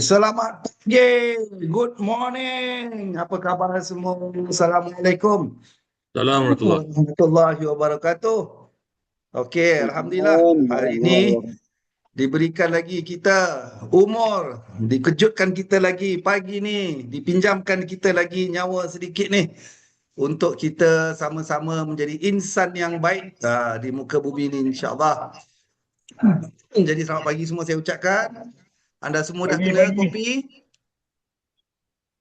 Selamat pagi, good morning. Apa khabar semua? Assalamualaikum Assalamualaikum warahmatullahi wabarakatuh. Okey, Alhamdulillah. Hari ini diberikan lagi kita umur, dikejutkan kita lagi pagi ni, dipinjamkan kita lagi nyawa sedikit ni untuk kita sama-sama menjadi insan yang baik di muka bumi ni insya-Allah. Jadi selamat pagi semua saya ucapkan. Anda semua dah kena Pagi-pagi. kopi?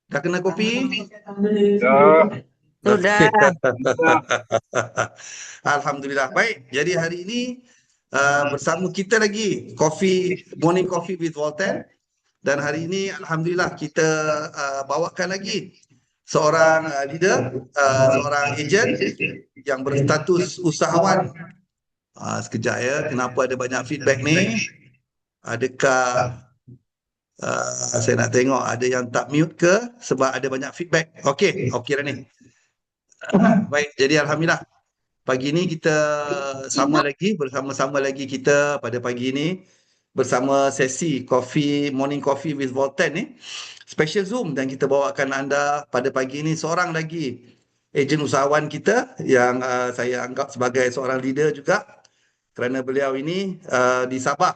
Dah kena kopi? Dah. Sudah. Alhamdulillah. Baik, jadi hari ini bersama kita lagi Morning Coffee with Voltaire. Dan hari ini Alhamdulillah kita bawakan lagi seorang leader, seorang ejen yang berstatus usahawan. Sekejap ya, kenapa ada banyak feedback ni? Adakah saya nak tengok ada yang tak mute ke sebab ada banyak feedback. Okey dah ni. Baik, jadi Alhamdulillah pagi ni kita bersama-sama lagi kita pada pagi ini bersama sesi Morning Coffee with Voltaire ni special Zoom, dan kita bawakan anda pada pagi ini seorang lagi ejen usahawan kita yang saya anggap sebagai seorang leader juga, kerana beliau ini di Sabah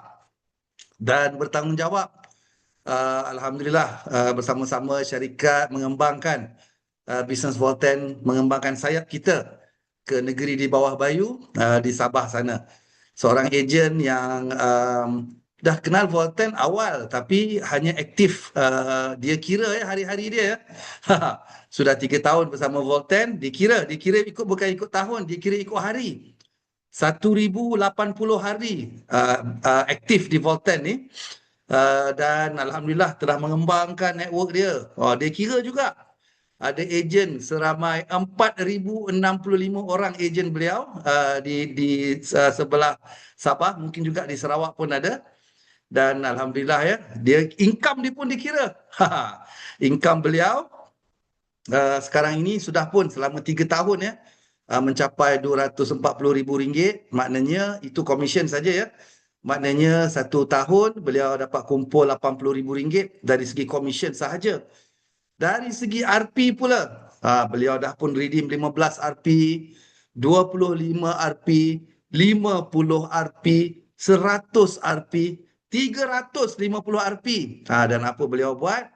dan bertanggungjawab Alhamdulillah bersama-sama syarikat mengembangkan bisnes Voltaire, mengembangkan sayap kita ke negeri di bawah bayu di Sabah sana. Seorang ejen yang dah kenal Voltaire awal tapi hanya aktif dia kira hari-hari dia sudah 3 tahun bersama Voltaire. Dikira ikut, bukan ikut tahun, dikira ikut hari. 1080 hari aktif di Voltaire ni. Dan Alhamdulillah telah mengembangkan network dia. Dia kira juga ada ejen seramai 4,065 orang ejen beliau di sebelah Sabah, mungkin juga di Sarawak pun ada. Dan Alhamdulillah ya, income dia pun dikira. Income beliau sekarang ini sudah pun selama 3 tahun ya mencapai RM240,000. Maknanya itu komisen saja ya. Maknanya 1 tahun beliau dapat kumpul RM80,000 dari segi komisen sahaja. Dari segi RP pula, beliau dah pun redeem 15 RP, 25 RP, 50 RP, 100 RP, 350 RP. Dan apa beliau buat?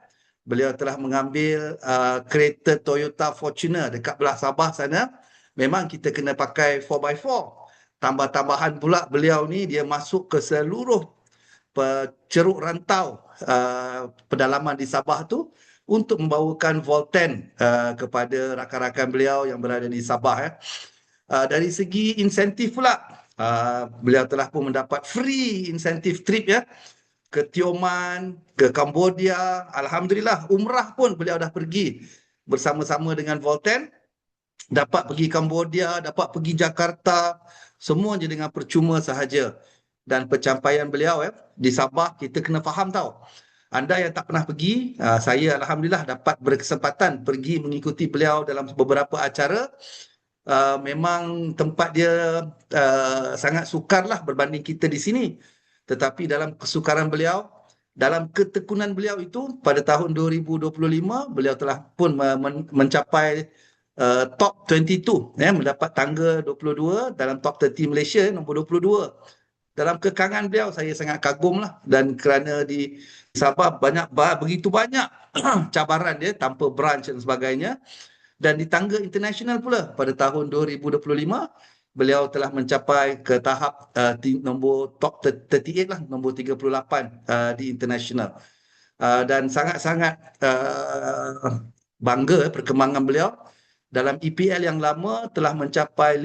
Beliau telah mengambil kereta Toyota Fortuner dekat belah Sabah sana. Memang kita kena pakai 4x4. Tambah-tambahan pula beliau ni dia masuk ke seluruh ceruk rantau pedalaman di Sabah tu untuk membawakan Voltaire kepada rakan-rakan beliau yang berada di Sabah. Dari segi insentif pula, beliau telah pun mendapat free insentif trip ya ke Tioman, ke Cambodia. Alhamdulillah, umrah pun beliau dah pergi bersama-sama dengan Voltaire. Dapat pergi Cambodia, dapat pergi Jakarta, semua je dengan percuma sahaja. Dan pencapaian beliau di Sabah, kita kena faham tau. Anda yang tak pernah pergi, saya Alhamdulillah dapat berkesempatan pergi mengikuti beliau dalam beberapa acara. Memang tempat dia sangat sukarlah berbanding kita di sini. Tetapi dalam kesukaran beliau, dalam ketekunan beliau itu, pada tahun 2025 beliau telah pun mencapai top 22 mendapat tangga 22 dalam top 30 Malaysia, nombor 22. Dalam kekangan beliau saya sangat kagum lah, dan kerana di Sabah begitu banyak cabaran dia tanpa branch dan sebagainya. Dan di tangga international pula pada tahun 2025 beliau telah mencapai ke tahap nombor top 38 lah, nombor 38 di international. Dan sangat-sangat bangga perkembangan beliau. Dalam EPL yang lama telah mencapai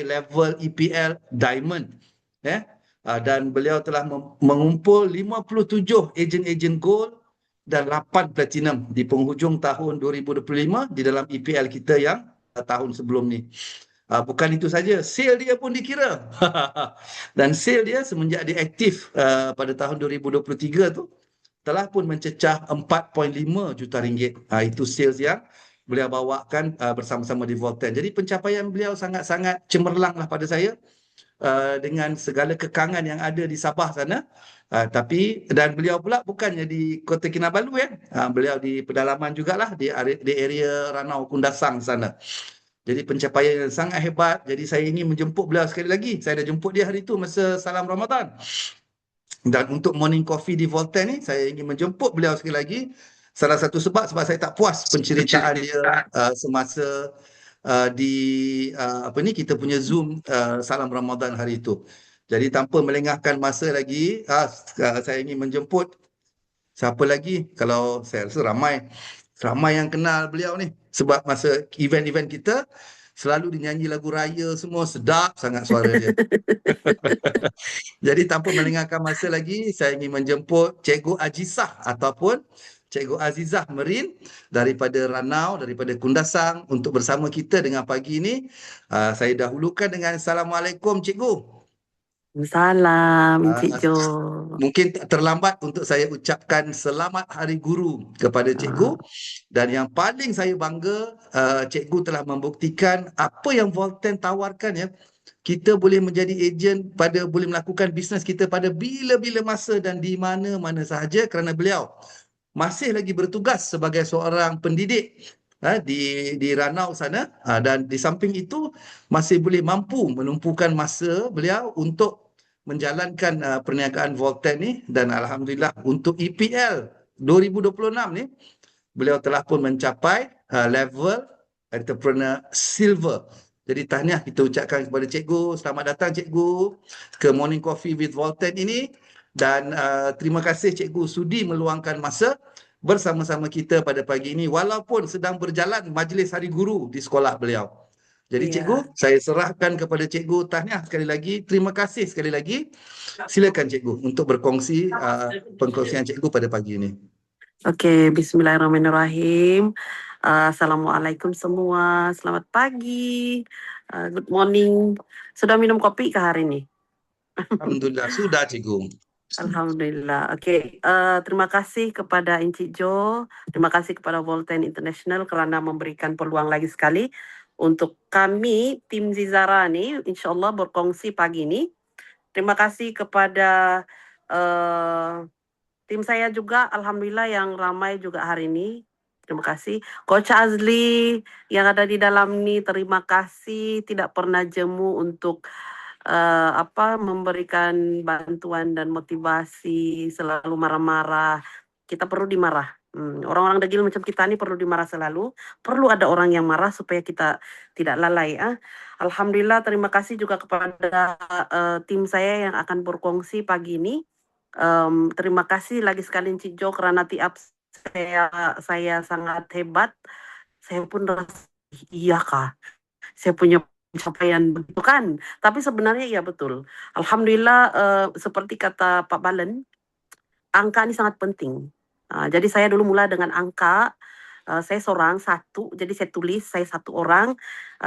level EPL Diamond dan beliau telah mengumpul 57 ejen-ejen gold dan 8 platinum di penghujung tahun 2025 di dalam EPL kita yang tahun sebelum ni. Bukan itu saja, sale dia pun dikira. Dan sale dia semenjak dia aktif pada tahun 2023 tu telah pun mencecah 4.5 juta ringgit. Itu sales yang beliau bawakan bersama-sama di Voltaire. Jadi pencapaian beliau sangat-sangat cemerlang lah pada saya. dengan segala kekangan yang ada di Sabah sana. Dan beliau pula bukannya di Kota Kinabalu ya. Beliau di pedalaman jugalah di area Ranau Kundasang sana. Jadi pencapaian yang sangat hebat. Jadi saya ingin menjemput beliau sekali lagi. Saya dah jemput dia hari itu masa salam Ramadan. Dan untuk morning coffee di Voltaire ni, saya ingin menjemput beliau sekali lagi. Salah satu sebab saya tak puas penceritaan dia semasa di apa ni kita punya Zoom salam Ramadan hari itu. Jadi tanpa melengahkan masa lagi, saya ingin menjemput siapa lagi? Kalau saya rasa ramai yang kenal beliau ni. Sebab masa event-event kita selalu dinyanyi lagu raya semua, sedap sangat suara dia. Jadi tanpa melengahkan masa lagi, saya ingin menjemput Cikgu Ajisah ataupun Cikgu Azizah Merin daripada Ranau, daripada Kundasang untuk bersama kita dengan pagi ini. Saya dahulukan dengan Assalamualaikum Cikgu. Salam, Encik Ah, Jo. Mungkin tak terlambat untuk saya ucapkan selamat Hari Guru kepada cikgu, dan yang paling saya bangga, cikgu telah membuktikan apa yang Volten tawarkan ya. Kita boleh menjadi ejen boleh melakukan bisnes kita pada bila-bila masa dan di mana-mana sahaja kerana beliau masih lagi bertugas sebagai seorang pendidik di Ranau sana, dan di samping itu masih boleh mampu menumpukan masa beliau untuk menjalankan perniagaan Volten ni. Dan alhamdulillah untuk EPL 2026 ni beliau telah pun mencapai level entrepreneur silver. Jadi tahniah kita ucapkan kepada cikgu. Selamat datang cikgu ke Morning Coffee with Volten ini. Dan terima kasih cikgu sudi meluangkan masa bersama-sama kita pada pagi ini walaupun sedang berjalan majlis Hari Guru di sekolah beliau. Jadi cikgu, saya serahkan kepada cikgu. Tahniah sekali lagi. Terima kasih sekali lagi. Silakan cikgu untuk berkongsi pengkongsian cikgu pada pagi ini. Okey, bismillahirrahmanirrahim. Assalamualaikum semua. Selamat pagi. Good morning. Sudah minum kopi ke hari ini? Alhamdulillah, sudah cikgu. Alhamdulillah. Okey, terima kasih kepada Encik Jo. Terima kasih kepada Volten International kerana memberikan peluang lagi sekali untuk kami, tim Zizara ni, insyaAllah berkongsi pagi ni. Terima kasih kepada tim saya juga, Alhamdulillah yang ramai juga hari ini. Terima kasih. Coach Azli yang ada di dalam ni, terima kasih. Tidak pernah jemu untuk memberikan bantuan dan motivasi, selalu marah-marah. Kita perlu dimarah. Orang-orang degil macam kita ni perlu dimarah selalu. Perlu ada orang yang marah supaya kita tidak lalai. Alhamdulillah, terima kasih juga kepada tim saya yang akan berkongsi pagi ini. Terima kasih lagi sekali Encik Jo kerana tiap saya sangat hebat. Saya pun rasa, iya kah? Saya punya pencapaian begitu kan? Tapi sebenarnya ya betul. Alhamdulillah, seperti kata Pak Balen, angka ini sangat penting. Jadi saya dulu mula dengan angka. Saya seorang satu, jadi saya tulis saya satu orang,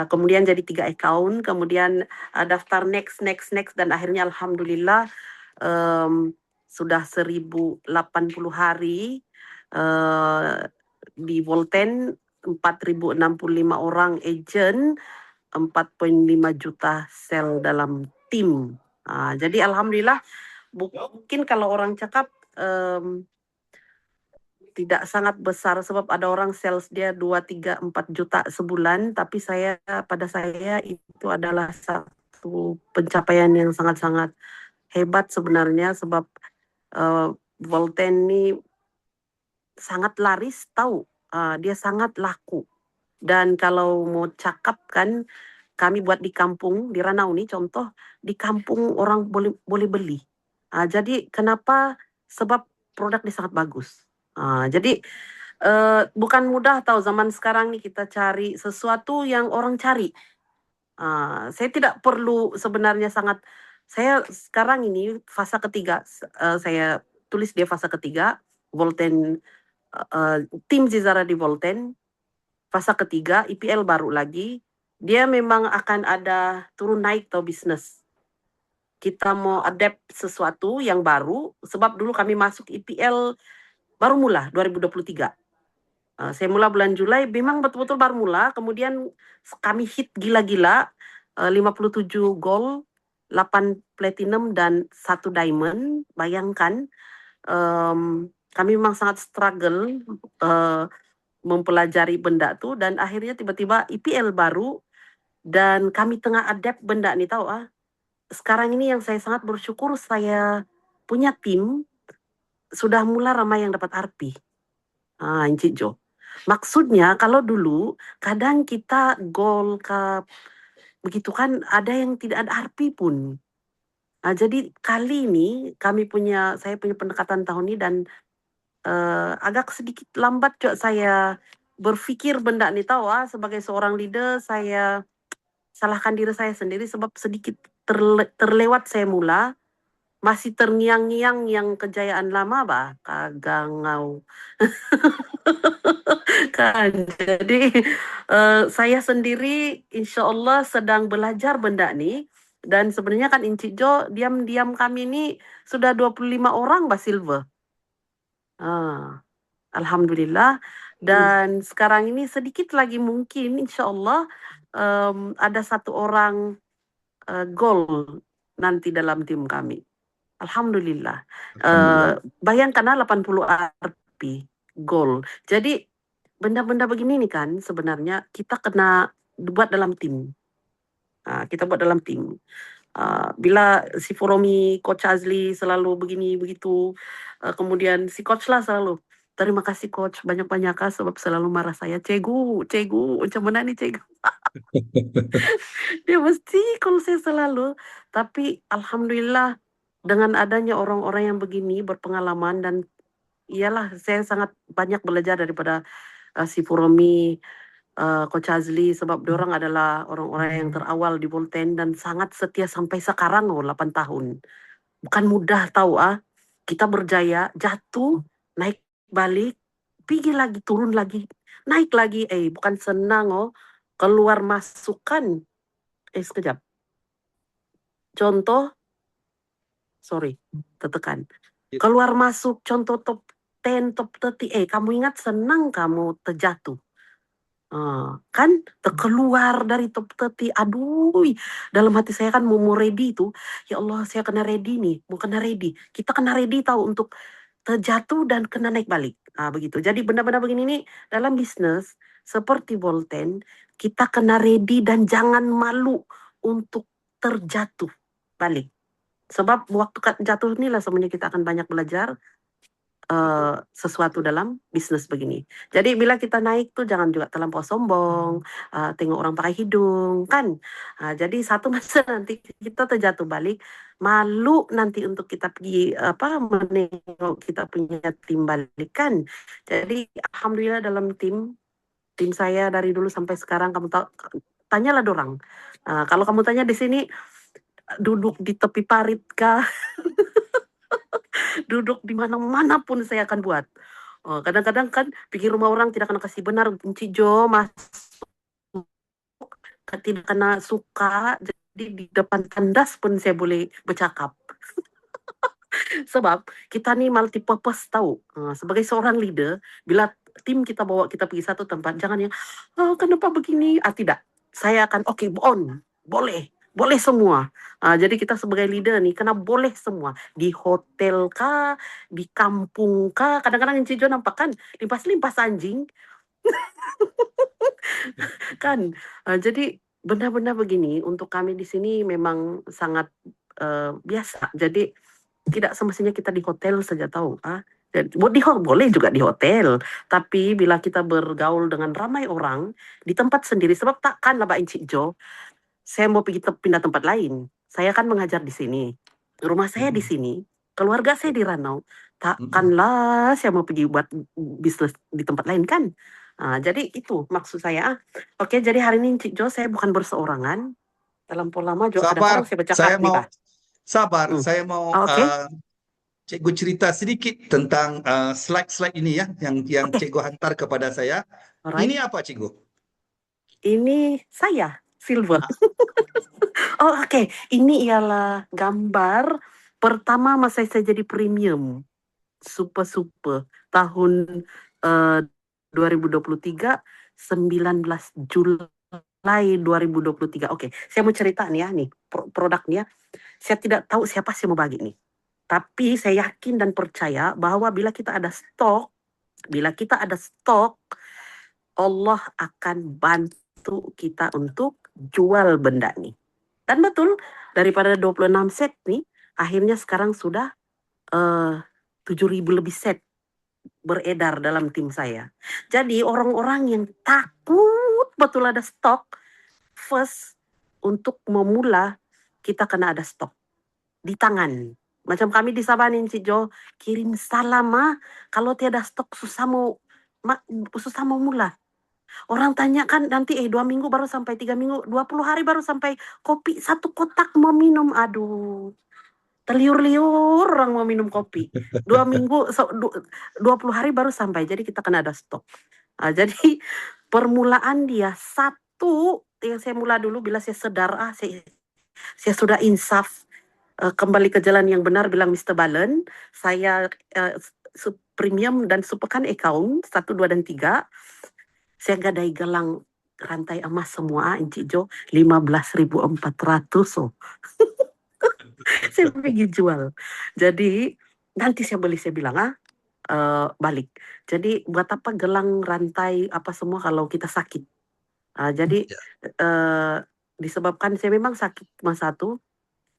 kemudian jadi 3 account, kemudian daftar next, dan akhirnya alhamdulillah sudah 1080 hari di Volten, 4065 orang agent, 4,5 juta sel dalam tim. Jadi alhamdulillah, mungkin kalau orang cakap tidak sangat besar sebab ada orang sales dia 2, 3, 4 juta sebulan, tapi pada saya itu adalah satu pencapaian yang sangat-sangat hebat sebenarnya sebab Volten ini sangat laris tahu, dia sangat laku. Dan kalau mau cakap kan, kami buat di kampung, di Ranau nih contoh, di kampung orang boleh beli. Jadi kenapa? Sebab produk dia sangat bagus. Jadi bukan mudah tahu zaman sekarang nih kita cari sesuatu yang orang cari. Saya tidak perlu sebenarnya saya sekarang ini fase ketiga, saya tulis dia fase ketiga, Volten, tim Zizara di Volten, fase ketiga, IPL baru lagi, dia memang akan ada turun naik atau bisnis. Kita mau adapt sesuatu yang baru, sebab dulu kami masuk IPL baru mula 2023. Saya mula bulan Julai, memang betul-betul baru mula, kemudian kami hit gila-gila, 57 gol, 8 platinum dan 1 diamond. Bayangkan, kami memang sangat struggle mempelajari benda tuh, dan akhirnya tiba-tiba IPL baru dan kami tengah adapt benda nih, tahu sekarang ini yang saya sangat bersyukur, saya punya tim, sudah mulai ramai yang dapat RP. Encik Jo. Maksudnya kalau dulu kadang kita Gold Cup begitu kan, ada yang tidak ada RP pun. Jadi kali ini saya punya pendekatan tahun ini, dan agak sedikit lambat juga saya berpikir benda nih, tahu sebagai seorang leader saya salahkan diri saya sendiri sebab sedikit terlewat saya mula, masih terngiang-ngiang yang kejayaan lama kagak ngau. Kan jadi saya sendiri insya Allah sedang belajar benda nih, dan sebenarnya kan Encik Jo diam-diam kami ini sudah 25 orang silver. Alhamdulillah. Dan sekarang ini sedikit lagi mungkin insya Allah ada 1 orang gold nanti dalam tim kami. Alhamdulillah. Bayangkanlah 80 RP gold. Jadi benda-benda begini nih kan sebenarnya kita kena buat dalam tim. Kita buat dalam tim. Bila si Foromi, Coach Azli selalu begini begitu, kemudian si Coach lah selalu, terima kasih Coach banyak-banyak sebab selalu marah saya, Cegu, macam mana nih Cegu? Dia mesti kalau saya selalu, tapi Alhamdulillah dengan adanya orang-orang yang begini berpengalaman, dan iyalah saya sangat banyak belajar daripada si Foromi, Coach Azli, sebab diorang adalah orang-orang yang terawal di Bolten dan sangat setia sampai sekarang 8 tahun. Bukan mudah tahu kita berjaya, jatuh, naik balik, pergi lagi, turun lagi, naik lagi, bukan senang keluar masukkan. Sekejap. Contoh, tertekan. Keluar masuk contoh top 10, top 30, kamu ingat senang kamu terjatuh. Kan terkeluar dari top 30, aduh, dalam hati saya kan mau ready itu, ya Allah saya kena ready nih, mau kena ready, kita kena ready tahu untuk terjatuh dan kena naik balik, begitu. Jadi benda-benda begini nih dalam bisnis seperti Bolten, kita kena ready dan jangan malu untuk terjatuh balik, sebab waktu jatuh inilah sebenarnya kita akan banyak belajar sesuatu dalam bisnis begini. Jadi bila kita naik tuh jangan juga terlampau sombong, tengok orang pakai hidung kan. Jadi satu masa nanti kita terjatuh balik, malu nanti untuk kita pergi menengok kita punya tim balik kan. Jadi alhamdulillah dalam tim saya dari dulu sampai sekarang, kamu tahu, tanyalah dorang. Kalau kamu tanya di sini duduk di tepi parit kah? Duduk di mana-mana pun saya akan buat. Kadang-kadang kan pikir rumah orang tidak akan kasih benar, Encik Jo masuk tidak kena suka, jadi di depan tandas pun saya boleh bercakap. Sebab kita nih multi purpose tahu. Sebagai seorang leader, bila tim kita bawa kita pergi satu tempat, jangan yang kenapa begini? Tidak. Saya akan boleh semua. Jadi kita sebagai leader nih kena boleh semua. Di hotel kah, di kampung kah, kadang-kadang Encik Jo nampak kan limpas-limpas anjing. Kan. Jadi benda-benda begini untuk kami di sini memang sangat biasa. Jadi tidak semestinya kita di hotel saja tahu. Boleh juga di hotel, tapi bila kita bergaul dengan ramai orang di tempat sendiri, sebab takkanlah Mbak Encik Jo, saya mau pergi pindah tempat lain. Saya kan mengajar di sini, rumah saya di sini, keluarga saya di Ranau. Takkanlah saya mau pergi buat bisnis di tempat lain kan. Jadi itu maksud saya. Oke, jadi hari ini Encik Jo saya bukan berseorangan. Dalam pola lama juga kadang-kadang saya bercakap nih, Pak. Sabar, saya mau Cikgu cerita sedikit tentang slide-slide ini ya, yang Cikgu hantar kepada saya. Alright. Ini apa Cikgu? Ini saya, Silver. Oke. Ini ialah gambar pertama masa saya jadi premium. Super tahun 2023, 19 Juli mulai 2023. Oke, saya mau cerita nih ya, nih produknya. Saya tidak tahu siapa sih mau bagi nih. Tapi saya yakin dan percaya bahwa bila kita ada stok, Allah akan bantu kita untuk jual benda nih. Dan betul, daripada 26 set nih, akhirnya sekarang sudah 7.000 lebih set beredar dalam tim saya. Jadi orang-orang yang takut betul ada stok, first untuk memula kita kena ada stok di tangan. Macam kami di Sabah nih Cik Jo, kirim salam kalau tiada stok susah mau mula. Orang tanya kan nanti 2 minggu baru sampai 3 minggu, 20 hari baru sampai kopi 1 kotak mau minum. Aduh. Terliur-liur orang mau minum kopi. 2 minggu 20 hari baru sampai. Jadi kita kena ada stok. Jadi permulaan dia satu yang saya mula dulu bila saya sedar saya sudah insaf kembali ke jalan yang benar bilang Mr. Balen, saya premium dan superkan account 1, 2 dan 3. Saya gadai gelang rantai emas semua Encik Jo 15.400 saya pergi jual. Jadi nanti saya beli, saya bilang balik. Jadi buat apa gelang rantai apa semua kalau kita sakit. Jadi disebabkan saya memang sakit masa itu,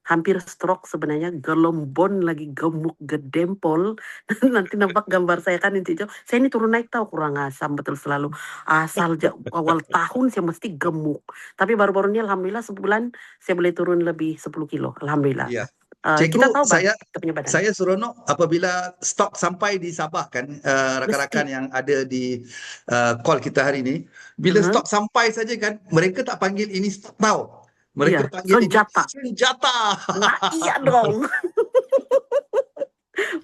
hampir stroke sebenarnya, gelombon lagi gemuk gedempol. Nanti nampak gambar saya kan Encik Jo. Saya ini turun naik tahu kurang asam betul selalu. Asal awal tahun saya mesti gemuk. Tapi baru-baru ini alhamdulillah sebulan saya boleh turun lebih 10 kilo. Alhamdulillah. Ya. Kita Cikgu, tahu kita punya badan. saya seronok apabila stok sampai di Sabah kan, rakan-rakan yang ada di call kita hari ini, bila stok sampai saja kan, mereka tak panggil ini stok tahu. Mereka panggil senjata. ini senjata. Nah, iya dong.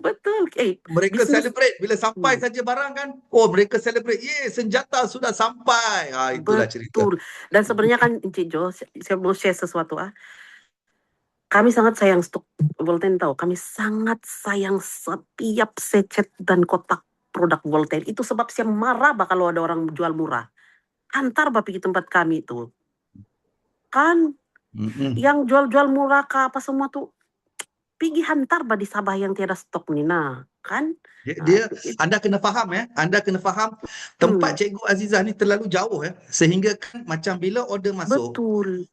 Betul. Mereka celebrate bila sampai saja barang kan. Oh, mereka celebrate. Senjata sudah sampai. Itulah cerita. Betul. Dan sebenarnya kan Encik Jo, saya mau share sesuatu Kami sangat sayang stok Volten tahu. Kami sangat sayang setiap secet dan kotak produk Volten. Itu sebab saya marah kalau ada orang jual murah. Antar pergi tempat kami itu. Kan yang jual-jual murah apa semua tuh pergi hantar di Sabah yang tiada stok nih kan. Anda kena faham Anda kena faham tempat Cikgu Azizah ni terlalu jauh sehingga kan macam bila order masuk, betul,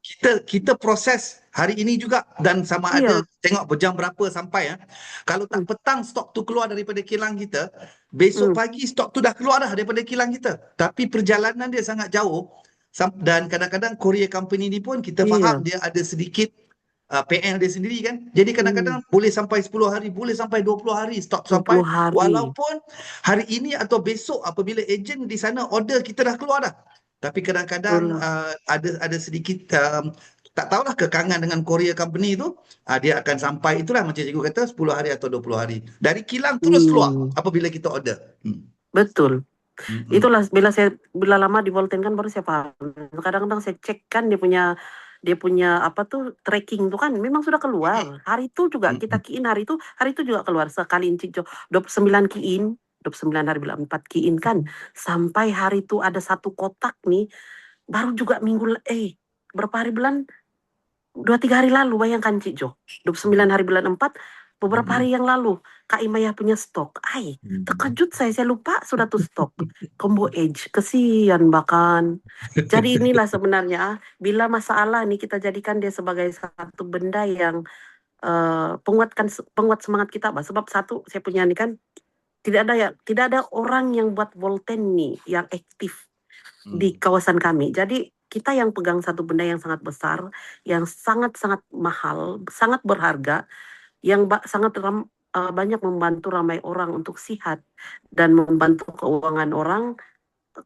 kita proses hari ini juga dan sama ada tengok berjam berapa sampai kalau tak petang stok tu keluar daripada kilang kita, besok pagi stok tu dah keluar dah daripada kilang kita, tapi perjalanan dia sangat jauh dan kadang-kadang courier company ni pun kita faham dia ada sedikit PL dia sendiri kan. Jadi kadang-kadang boleh sampai 10 hari, boleh sampai 20 hari stok sampai. Walaupun hari ini atau besok apabila ejen di sana order kita dah keluar dah. Tapi kadang-kadang ada sedikit tak tahulah kekangan dengan courier company tu, dia akan sampai itulah macam cikgu kata 10 hari atau 20 hari. Dari kilang terus keluar apabila kita order. Betul. Itulah bila lama di Volten kan baru saya paham. Kadang-kadang saya cek kan dia punya apa tuh tracking tuh kan memang sudah keluar. Hari itu juga kita key in hari itu juga keluar sekali Encik Jo 29 key in, 29 hari bila 4 key in kan. Sampai hari itu ada 1 kotak nih baru juga minggu berapa hari bulan 2-3 hari lalu, bayangkan Cik Jo. 29 hari bulan 4 beberapa hari yang lalu Kak Imayah punya stok. Terkejut saya lupa sudah tuh stok. Combo Edge, kesian bahkan. Jadi inilah sebenarnya bila masalah nih kita jadikan dia sebagai satu benda yang penguat semangat kita, sebab satu saya punya nih kan tidak ada orang yang buat Volten nih yang aktif di kawasan kami. Jadi kita yang pegang satu benda yang sangat besar, yang sangat-sangat mahal, sangat berharga, yang sangat banyak membantu ramai orang untuk sihat dan membantu keuangan orang,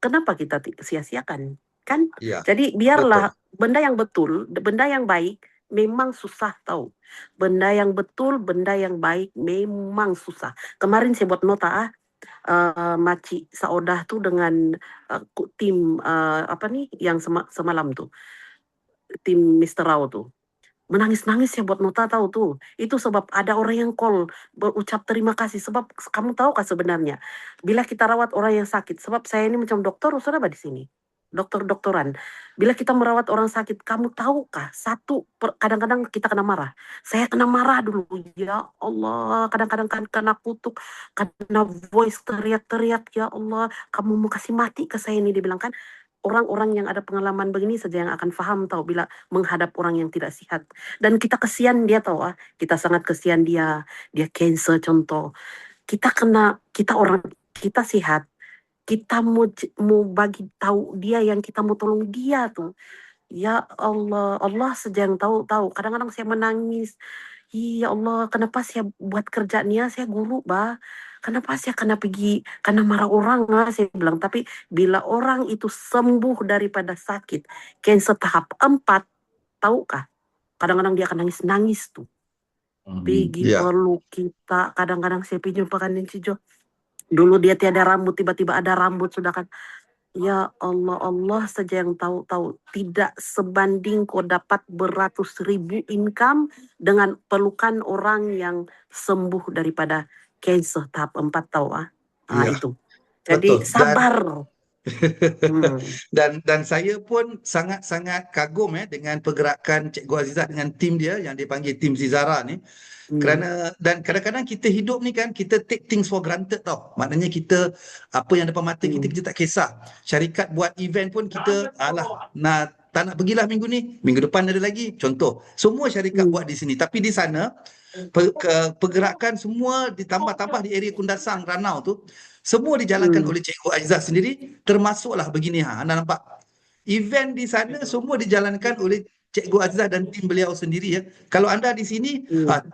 kenapa kita sia-siakan? Kan? Jadi biarlah benda yang betul, benda yang baik memang susah tahu. Benda yang betul, benda yang baik memang susah. Kemarin saya buat nota Maci Saodah tuh dengan tim yang semalam tuh. Tim Mr. Rao tuh. Menangis-nangis ya buat nota tahu tuh. Itu sebab ada orang yang call berucap terima kasih. Sebab kamu tahu kan sebenarnya bila kita rawat orang yang sakit, sebab saya ini macam dokter sudah di sini. dokter-dokteran. Bila kita merawat orang sakit, kamu tahukah? Kadang-kadang kita kena marah. Saya kena marah dulu. Ya Allah, kadang-kadang kan kena kutuk, kena voice teriak-teriak. Ya Allah, kamu mau kasih mati ke saya ini, dibilang kan. Orang-orang yang ada pengalaman begini saja yang akan paham tahu bila menghadap orang yang tidak sehat. Dan kita kesian dia tahu kita sangat kesian dia cancer contoh. Kita sehat, kita mau bagi tahu dia yang kita mau tolong dia tuh. Ya Allah, Allah saja yang tahu. Kadang-kadang saya menangis. Ya Allah, kenapa saya buat kerjaannya? Saya guru, Kenapa saya karena marah orang, saya bilang. Tapi bila orang itu sembuh daripada sakit, cancer tahap 4, tahukah? Kadang-kadang dia akan nangis-nangis tuh. Pergi perlu kita, kadang-kadang saya pinjam pakanin Cijo. Dulu dia tiada rambut, tiba-tiba ada rambut, sudah kan. Ya Allah, Allah saja yang tahu. Tidak sebanding kau dapat beratus ribu income dengan pelukan orang yang sembuh daripada cancer tahap 4 tahu itu. Jadi Betul. sabar. Dan saya pun sangat-sangat kagum dengan pergerakan Cikgu Azizah dengan tim dia yang dipanggil tim Zizara ni. Kerana dan kadang-kadang kita hidup ni kan, kita take things for granted tau. Maknanya kita apa yang depan mata kita tak kisah. Syarikat buat event pun kita tak nak pergilah minggu ni, minggu depan ada lagi. Contoh, semua syarikat buat di sini, tapi di sana pergerakan semua ditambah-tambah di area Kundasang, Ranau tu, semua dijalankan oleh Cikgu Azizah sendiri, termasuklah begini anda nampak. Event di sana semua dijalankan oleh Cikgu Azizah dan tim beliau sendiri ya. Kalau anda di sini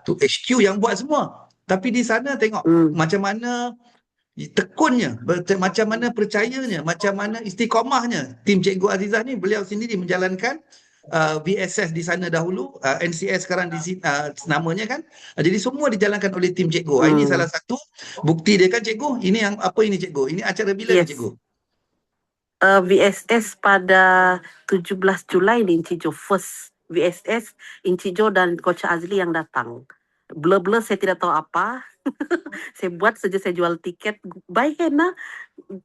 tu HQ yang buat semua. Tapi di sana tengok macam mana tekunnya, macam mana percayanya, macam mana istiqamahnya tim Cikgu Azizah ni. Beliau sendiri menjalankan VSS di sana dahulu, NCS sekarang di sini namanya kan. Jadi semua dijalankan oleh tim Cikgu. Ini salah satu bukti dia kan Cikgu. Ini yang apa ini Cikgu? Ini acara bila ni Cikgu? VSS pada 17 Julai di Incijo. First VSS Incijo dan Coach Azli yang datang. Blur-blur saya tidak tahu apa. Saya buat saja, saya jual tiket. Baik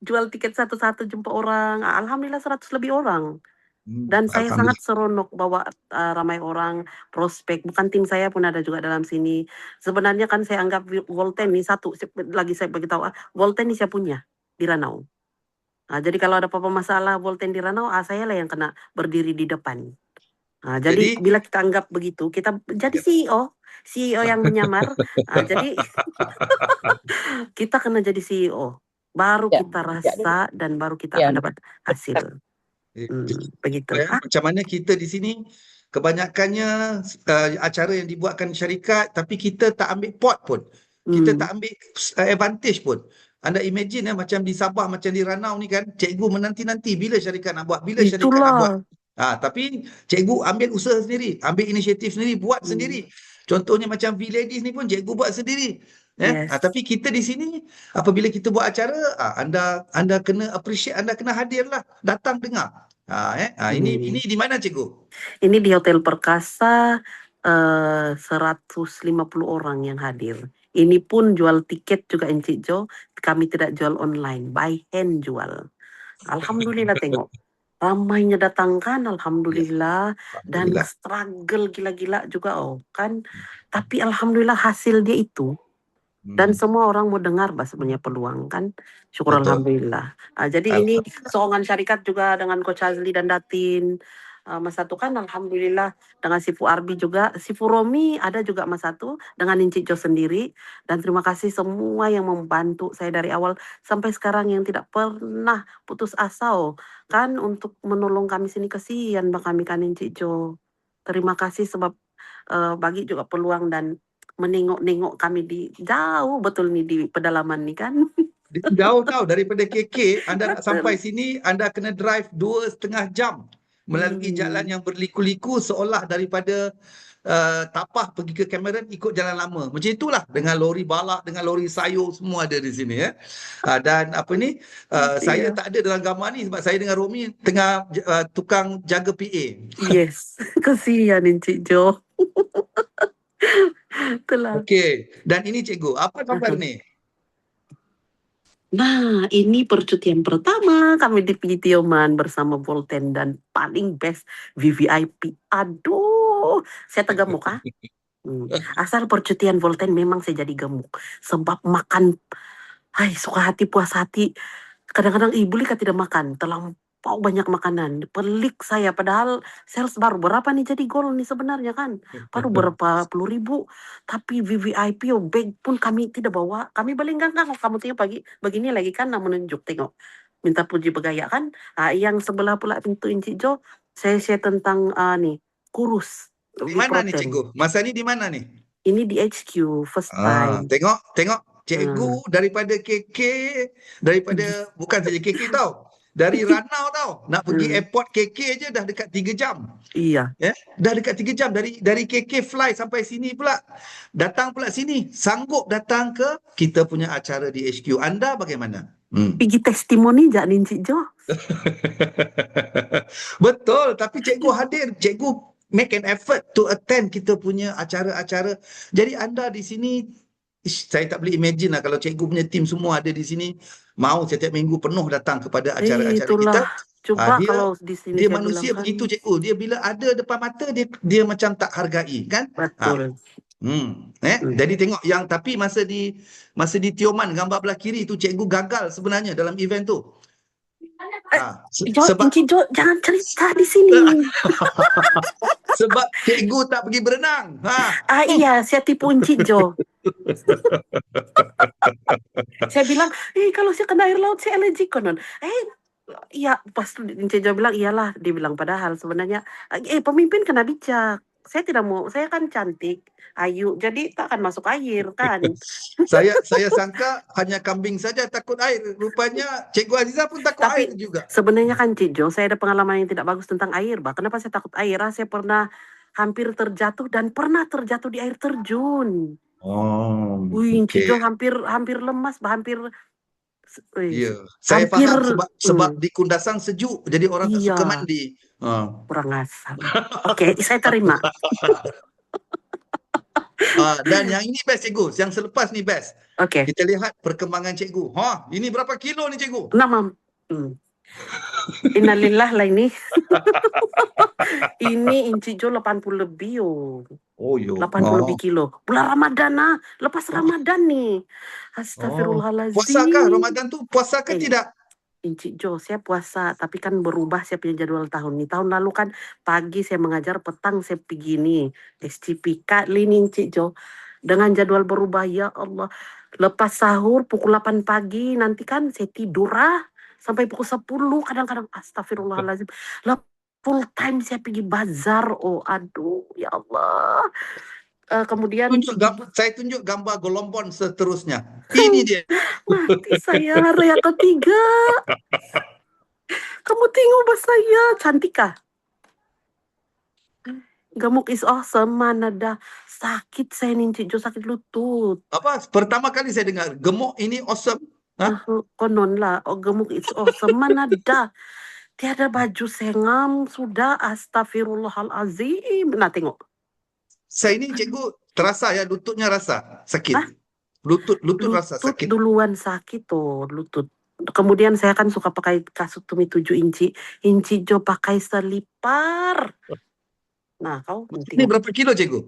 jual tiket satu-satu jumpa orang. Alhamdulillah 100 lebih orang. Dan saya sangat seronok bawa ramai orang, prospek. Bukan tim saya pun ada juga dalam sini. Sebenarnya kan saya anggap Volten ini satu. Lagi saya beritahu, Volten ini saya punya di Ranau. Jadi kalau ada apa-apa masalah Volten di Ranau, saya lah yang kena berdiri di depan. Jadi bila kita anggap begitu, kita jadi CEO yang menyamar. Jadi kita kena jadi CEO. Baru kita rasa dan baru kita akan dapat hasil. Begitu. Macam mana kita di sini kebanyakannya acara yang dibuatkan syarikat, tapi kita tak ambil pot pun. Kita tak ambil advantage pun. Anda imagine macam di Sabah, macam di Ranau ni kan, cikgu menanti-nanti bila syarikat nak buat, syarikat nak buat. Tapi cikgu ambil usaha sendiri, ambil inisiatif sendiri, buat sendiri. Contohnya macam V-Ladies ni pun cikgu buat sendiri. Tapi kita di sini apabila kita buat acara, anda kena appreciate, anda kena hadirlah, datang dengar. Ini di mana cikgu? Ini di Hotel Perkasa, 150 orang yang hadir. Ini pun jual tiket juga Encik Jo, kami tidak jual online, by hand jual. Alhamdulillah tengok. Ramainya datangkan, alhamdulillah. Dan struggle gila-gila juga kan. Tapi alhamdulillah hasil dia itu. Dan semua orang mau dengar sebenarnya peluang kan. Syukur alhamdulillah. Jadi ini soongan syarikat juga dengan Coach Azli dan Datin. Mas Satu kan alhamdulillah dengan Sifu Arbi juga, Sifu Romi ada juga Mas Satu dengan Encik Jo sendiri. Dan terima kasih semua yang membantu saya dari awal sampai sekarang yang tidak pernah putus asa kan untuk menolong kami sini. Kesian kami kan Encik Jo. Terima kasih sebab bagi juga peluang dan menengok-nengok kami di jauh betul nih di pedalaman nih kan. Jauh tahu daripada KK, anda nak sampai sini anda kena drive 2,5 jam melalui jalan yang berliku-liku, seolah daripada Tapah pergi ke Cameron ikut jalan lama. Macam itulah dengan lori balak, dengan lori sayur semua ada di sini ya. Dan saya tak ada dalam gambar ni sebab saya dengan Romi tengah tukang jaga PA. Yes. Kesian Encik Jo. Itulah. Okey, dan ini cikgu, apa gambar ni? Nah, ini percutian pertama kami di Tioman bersama Volten dan paling best VVIP. Aduh, saya tergemuk ah. Asal percutian Volten memang saya jadi gemuk. Sebab makan, hai suka hati puas hati. Kadang-kadang ibu Lika tidak makan, terlampau banyak makanan. Pelik saya, padahal sales baru berapa nih jadi gol nih sebenarnya kan. Baru berapa puluh ribu. Tapi VVIP, bag pun kami tidak bawa. Kami beli enggak, kamu tengok pagi, begini lagi kan, menunjuk, tengok. Minta puji bergaya kan. Yang sebelah pula pintu Encik Jo, saya share tentang nih, kurus. Di mana nih V-Protein. cikgu? Masa ni di mana nih? Ini di HQ, first time. Tengok cikgu daripada KK, daripada bukan saja KK tau. Dari Ranau tau. Nak pergi airport KK je dah dekat 3 jam. Iya. Dah dekat 3 jam dari KK fly sampai sini pula. Datang pula sini. Sanggup datang ke kita punya acara di HQ. Anda bagaimana? Pergi testimoni jak nih Encik Jo. Betul, tapi cikgu hadir. Cikgu make an effort to attend kita punya acara-acara. Jadi anda di sini, saya tak boleh imagine lah kalau cikgu punya tim semua ada di sini, mau setiap minggu penuh datang kepada acara-acara kita. Itulah. Coba Dia kalau di sini dia saya manusia bilang kan. begitu cikgu. Dia bila ada depan mata dia macam tak hargai kan? Betul. Jadi tengok yang tapi masa di Tioman gambar belah kiri tu cikgu gagal sebenarnya dalam event tu. Encik Jo, jangan cerita di sini. Sebab cikgu tak pergi berenang. Iya, saya tipu Encik Jo. Saya bilang, kalau saya kena air laut, saya alergi konon. Iya, pas Encik Jo bilang, iyalah. Dia bilang, padahal sebenarnya, pemimpin kena bijak. Saya tidak mau, saya kan cantik, ayu, jadi tak akan masuk air kan. Saya sangka hanya kambing saja takut air. Rupanya Cikgu Aziza pun takut Tapi air juga. sebenarnya kan Cik Jo, saya ada pengalaman yang tidak bagus tentang air, Bah. Kenapa saya takut air? Saya pernah hampir terjatuh dan pernah terjatuh di air terjun. Cik Jo hampir lemas, Bah. Ya, saya faham sebab di Kundasang sejuk, jadi orang tak suka mandi. Kurang asam. Oke, saya terima. Dan yang ini best cikgu, yang selepas ni best. Oke. Kita lihat perkembangan cikgu. Ini berapa kilo ni cikgu? 6. Innalillah lah ini. Ini Encik Jo 80 lebih 80 lebih kilo. Bulan Ramadan lepas Ramadan nih. Astagfirullahaladzim. Puasakah Ramadan tu? Puasakah tidak? Encik Jo, saya puasa, tapi kan berubah saya punya jadwal tahun ini. Tahun lalu kan pagi saya mengajar, petang saya pergi nih SCP. Kali ini Encik Jo, dengan jadwal berubah, ya Allah. Lepas sahur pukul 8 pagi, nanti kan saya tidur sampai pukul 10 kadang-kadang. Astagfirullahaladzim. Full time saya pergi bazar. Aduh, ya Allah. Kemudian saya tunjuk gambar Golombon seterusnya. Ini dia. Mati saya hari yang ketiga. Kamu tengok saya cantik kah? Gemuk is awesome. Mana dah sakit saya nih Encik Jo, sakit lutut. Apa? Pertama kali saya dengar gemuk ini awesome. Konon lah. Gemuk is awesome. Mana dah. Tiada baju sengam sudah. Astagfirullahalazim. Nah tengok. Saya ini cikgu terasa ya, lututnya rasa sakit. Lutut rasa sakit. Duluan sakit lutut. Kemudian saya kan suka pakai kasut tumi 7 inci. Encik Jo pakai selipar. Nah, kau ini berapa kilo cikgu?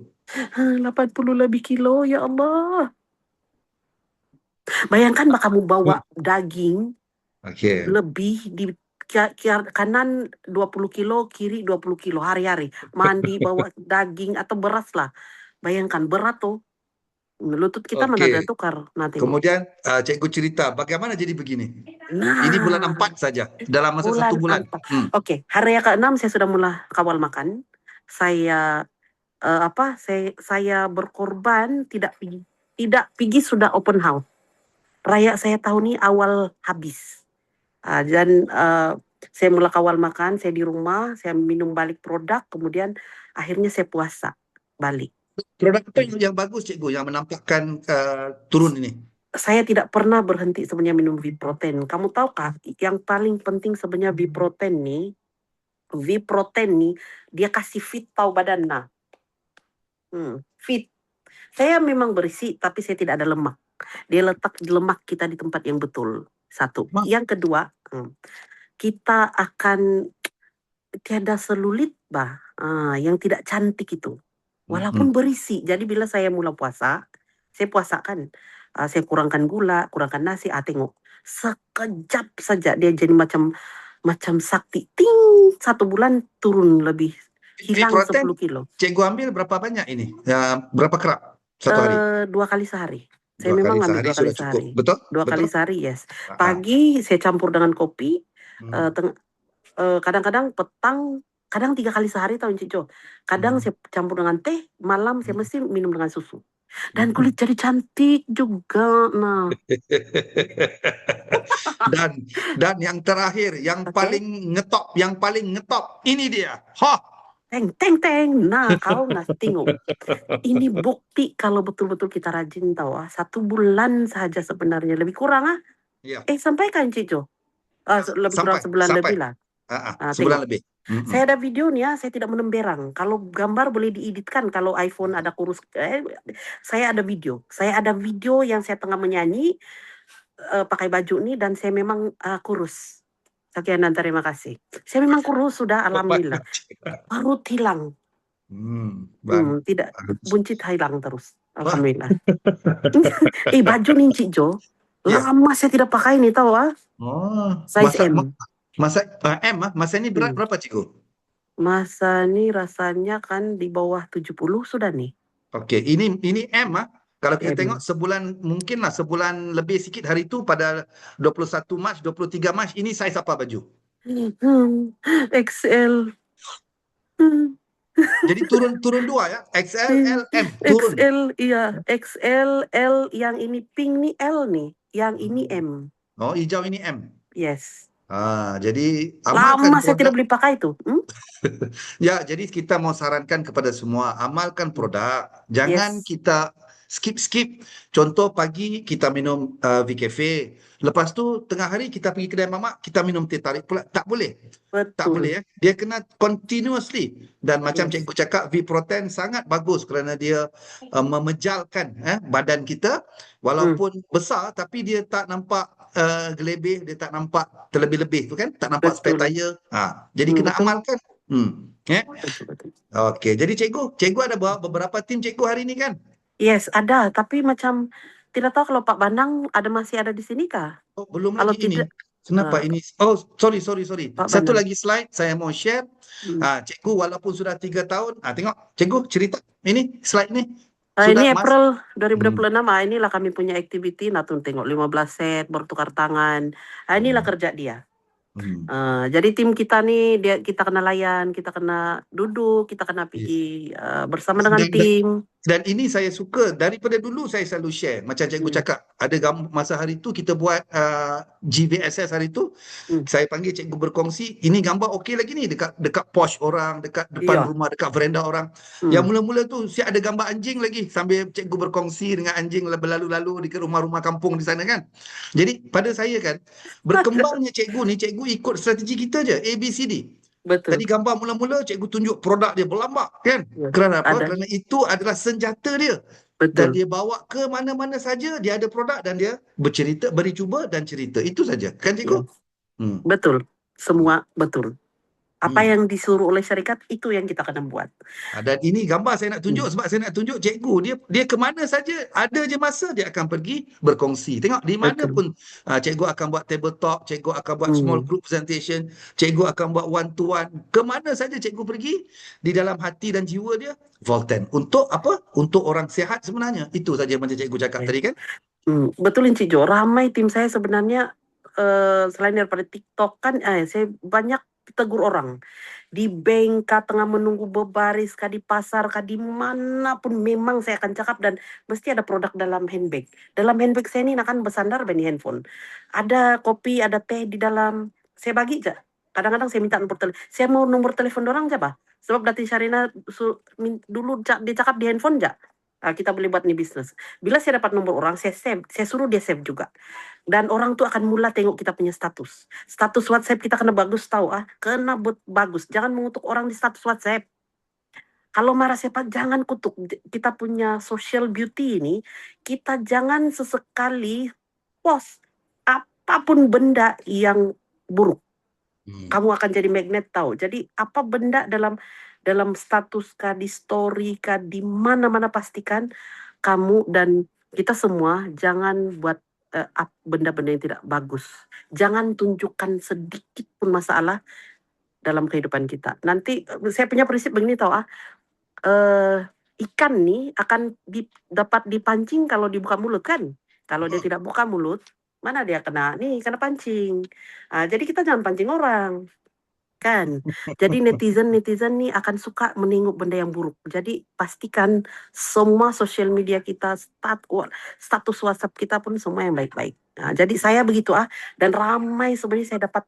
80 lebih kilo, ya Allah. Bayangkan kamu bawa daging lebih di kanan 20 kilo, kiri 20 kilo hari-hari. Mandi bawa daging atau beras lah. Bayangkan berat lutut kita mana ada tukar. Kemudian cikgu cerita bagaimana jadi begini. Ini bulan 4 saja dalam masa 1 bulan. Oke, hari yang ke-6 saya sudah mulai kawal makan. Saya saya berkorban tidak pergi sudah open house. Raya saya tahun ini awal habis. Dan saya mulai kawal makan, saya di rumah, saya minum balik produk, kemudian akhirnya saya puasa balik. Produk apa yang bagus cikgu yang menampakkan turun ini? Saya tidak pernah berhenti sebenarnya minum V-Protein. Kamu tahukah yang paling penting sebenarnya V-Protein nih dia kasih fit tahu badan fit. Saya memang berisi tapi saya tidak ada lemak. Dia letak lemak kita di tempat yang betul. Satu. Ma- Yang kedua, kita akan tiada selulit yang tidak cantik itu. Walaupun berisi. Jadi bila saya mula puasa, saya puasakan. Saya kurangkan gula, kurangkan nasi. Tengok. Sekejap saja dia jadi macam sakti. Ting! 1 bulan turun lebih. Hilang 10 V-Protein, kilo. cikgu ambil berapa banyak ini? Berapa kerap satu hari? 2 kali sehari. Saya 2 memang kali ambil sehari 2 kali sudah cukup. sehari. Betul? 2 kali Betul? sehari, yes. Ah, ah. Pagi saya campur dengan kopi. Hmm. Kadang-kadang petang, kadang 3 kali sehari tahu Cik Jo. Kadang saya campur dengan teh, malam saya mesti minum dengan susu. Dan kulit jadi cantik juga. Nah, Dan yang terakhir, yang Oke. paling ngetop, ini dia. Teng. Nah, kau tengok. Ini bukti kalau betul-betul kita rajin tahu. 1 bulan saja sebenarnya. Lebih kurang Iya. Sampaikan Cik Jo. Lebih kurang sebulan lebih lah. Sebulan Tengok. lebih. Saya ada videonya, saya tidak menemberang. Kalau gambar boleh dieditkan, kalau iPhone ada kurus. Saya ada video. Saya ada video yang saya tengah menyanyi, pakai baju ini, dan saya memang kurus. Sekian dan terima kasih. Saya memang kurus sudah, alhamdulillah. Perut hilang. Tidak, buncit hilang terus. Alhamdulillah. Baju nih Cik Jo. Lama saya tidak pakai ini tahu Size M. Masa ini berat berapa cikgu? Masa ini rasanya kan di bawah 70 sudah nih. Oke, ini M Kalau kita M. tengok sebulan, mungkinlah sebulan lebih sikit hari itu pada 21 Mac, 23 Mac, ini size apa baju? XL. Jadi turun 2 ya? XL, L, M, turun. XL, iya. XL, L, yang ini pink nih L nih. Yang ini M. Oh, hijau ini M. Yes. Jadi amalkan Lama saya produk. tidak beli pakai itu. Ya, jadi kita mau sarankan kepada semua, amalkan produk. Jangan kita skip. Contoh pagi kita minum V-Cafe. Lepas tu tengah hari kita pergi kedai mamak, kita minum teh tarik pula. Tak boleh. Betul. Tak boleh ya. Dia kena continuously. Dan macam cikgu cakap, V-Protein sangat bagus kerana dia memejalkan badan kita. Walaupun besar, tapi dia tak nampak gelebih, dia tak nampak terlebih-lebih tu kan. Tak nampak spare tire. Jadi kena betul. amalkan. Betul. Okey, jadi cikgu ada beberapa tim cikgu hari ini kan? Yes, ada. Tapi macam tidak tahu kalau Pak Banang masih ada di sini kah? Oh, belum Kalau lagi ini. tidak, Kenapa ini? Oh, sorry. Pak Satu Banang. lagi slide saya mau share. Cikgu walaupun sudah 3 tahun, tengok cikgu cerita ini slide ni. Ini April 2026, inilah kami punya activity, tengok 15 set, bertukar tangan. Inilah kerja dia. Jadi tim kita nih, kita kena layan, kita kena duduk, kita kena pergi bersama dengan tim. Dan ini saya suka, daripada dulu saya selalu share. Macam cikgu cakap, ada masa hari tu kita buat GVSS hari tu, saya panggil cikgu berkongsi, ini gambar okey lagi ni, dekat posh orang, dekat depan rumah, dekat veranda orang. Yang mula-mula tu, saya ada gambar anjing lagi, sambil cikgu berkongsi dengan anjing berlalu-lalu di rumah-rumah kampung di sana kan. Jadi pada saya kan, berkembangnya cikgu ni, cikgu ikut strategi kita je, ABCD. Betul. Tadi gambar mula-mula cikgu tunjuk produk dia berlambak kan? Kerana apa? Kerana itu adalah senjata dia. Betul. Dan dia bawa ke mana-mana saja, dia ada produk dan dia bercerita, beri cuba dan cerita. Itu saja. Kan cikgu? Betul. Semua betul. Apa yang disuruh oleh syarikat itu yang kita kena buat. Dan ini gambar saya nak tunjuk sebab saya nak tunjuk cikgu dia ke mana saja ada je masa dia akan pergi berkongsi. Tengok di mana pun cikgu akan buat tabletop, cikgu akan buat small group presentation, cikgu akan buat one to one. Ke mana saja cikgu pergi, di dalam hati dan jiwa dia Volten. Untuk apa? Untuk orang sihat sebenarnya. Itu saja macam cikgu cakap tadi kan. Betul Encik Jo, ramai tim saya sebenarnya selain daripada TikTok kan saya banyak tegur orang di bank kah, tengah menunggu berbaris kah, di pasar kah, di manapun memang saya akan cakap, dan mesti ada produk dalam handbag. Dalam handbag saya ini akan bersandar bani handphone. Ada kopi, ada teh di dalam. Saya bagi aja. Kadang-kadang saya minta nomor telepon. Saya mau nomor telepon orang siapa? Sebab Datin Syarina dulu dia cakap di handphone aja. Kita boleh buat nih bisnis. Bila saya dapat nomor orang, saya save. Saya suruh dia save juga. Dan orang tuh akan mula tengok kita punya status. Status WhatsApp kita kena bagus tahu. Kena bagus. Jangan mengutuk orang di status WhatsApp. Kalau marah siapa, jangan kutuk. Kita punya social beauty ini, kita jangan sesekali post apapun benda yang buruk, Hmm. kamu akan jadi magnet tahu. Jadi apa benda dalam status kah, di story kah, di mana-mana pastikan kamu dan kita semua jangan buat benda-benda yang tidak bagus. Jangan tunjukkan sedikit pun masalah dalam kehidupan kita. Nanti saya punya prinsip begini tahu ikan nih akan dapat dipancing kalau dibuka mulut kan. Kalau dia tidak buka mulut, mana dia kena kena pancing. Jadi kita jangan pancing orang kan. Jadi netizen nih akan suka menengok benda yang buruk. Jadi pastikan semua sosial media kita, status WhatsApp kita pun semua yang baik-baik. Jadi saya begitu dan ramai sebenarnya saya dapat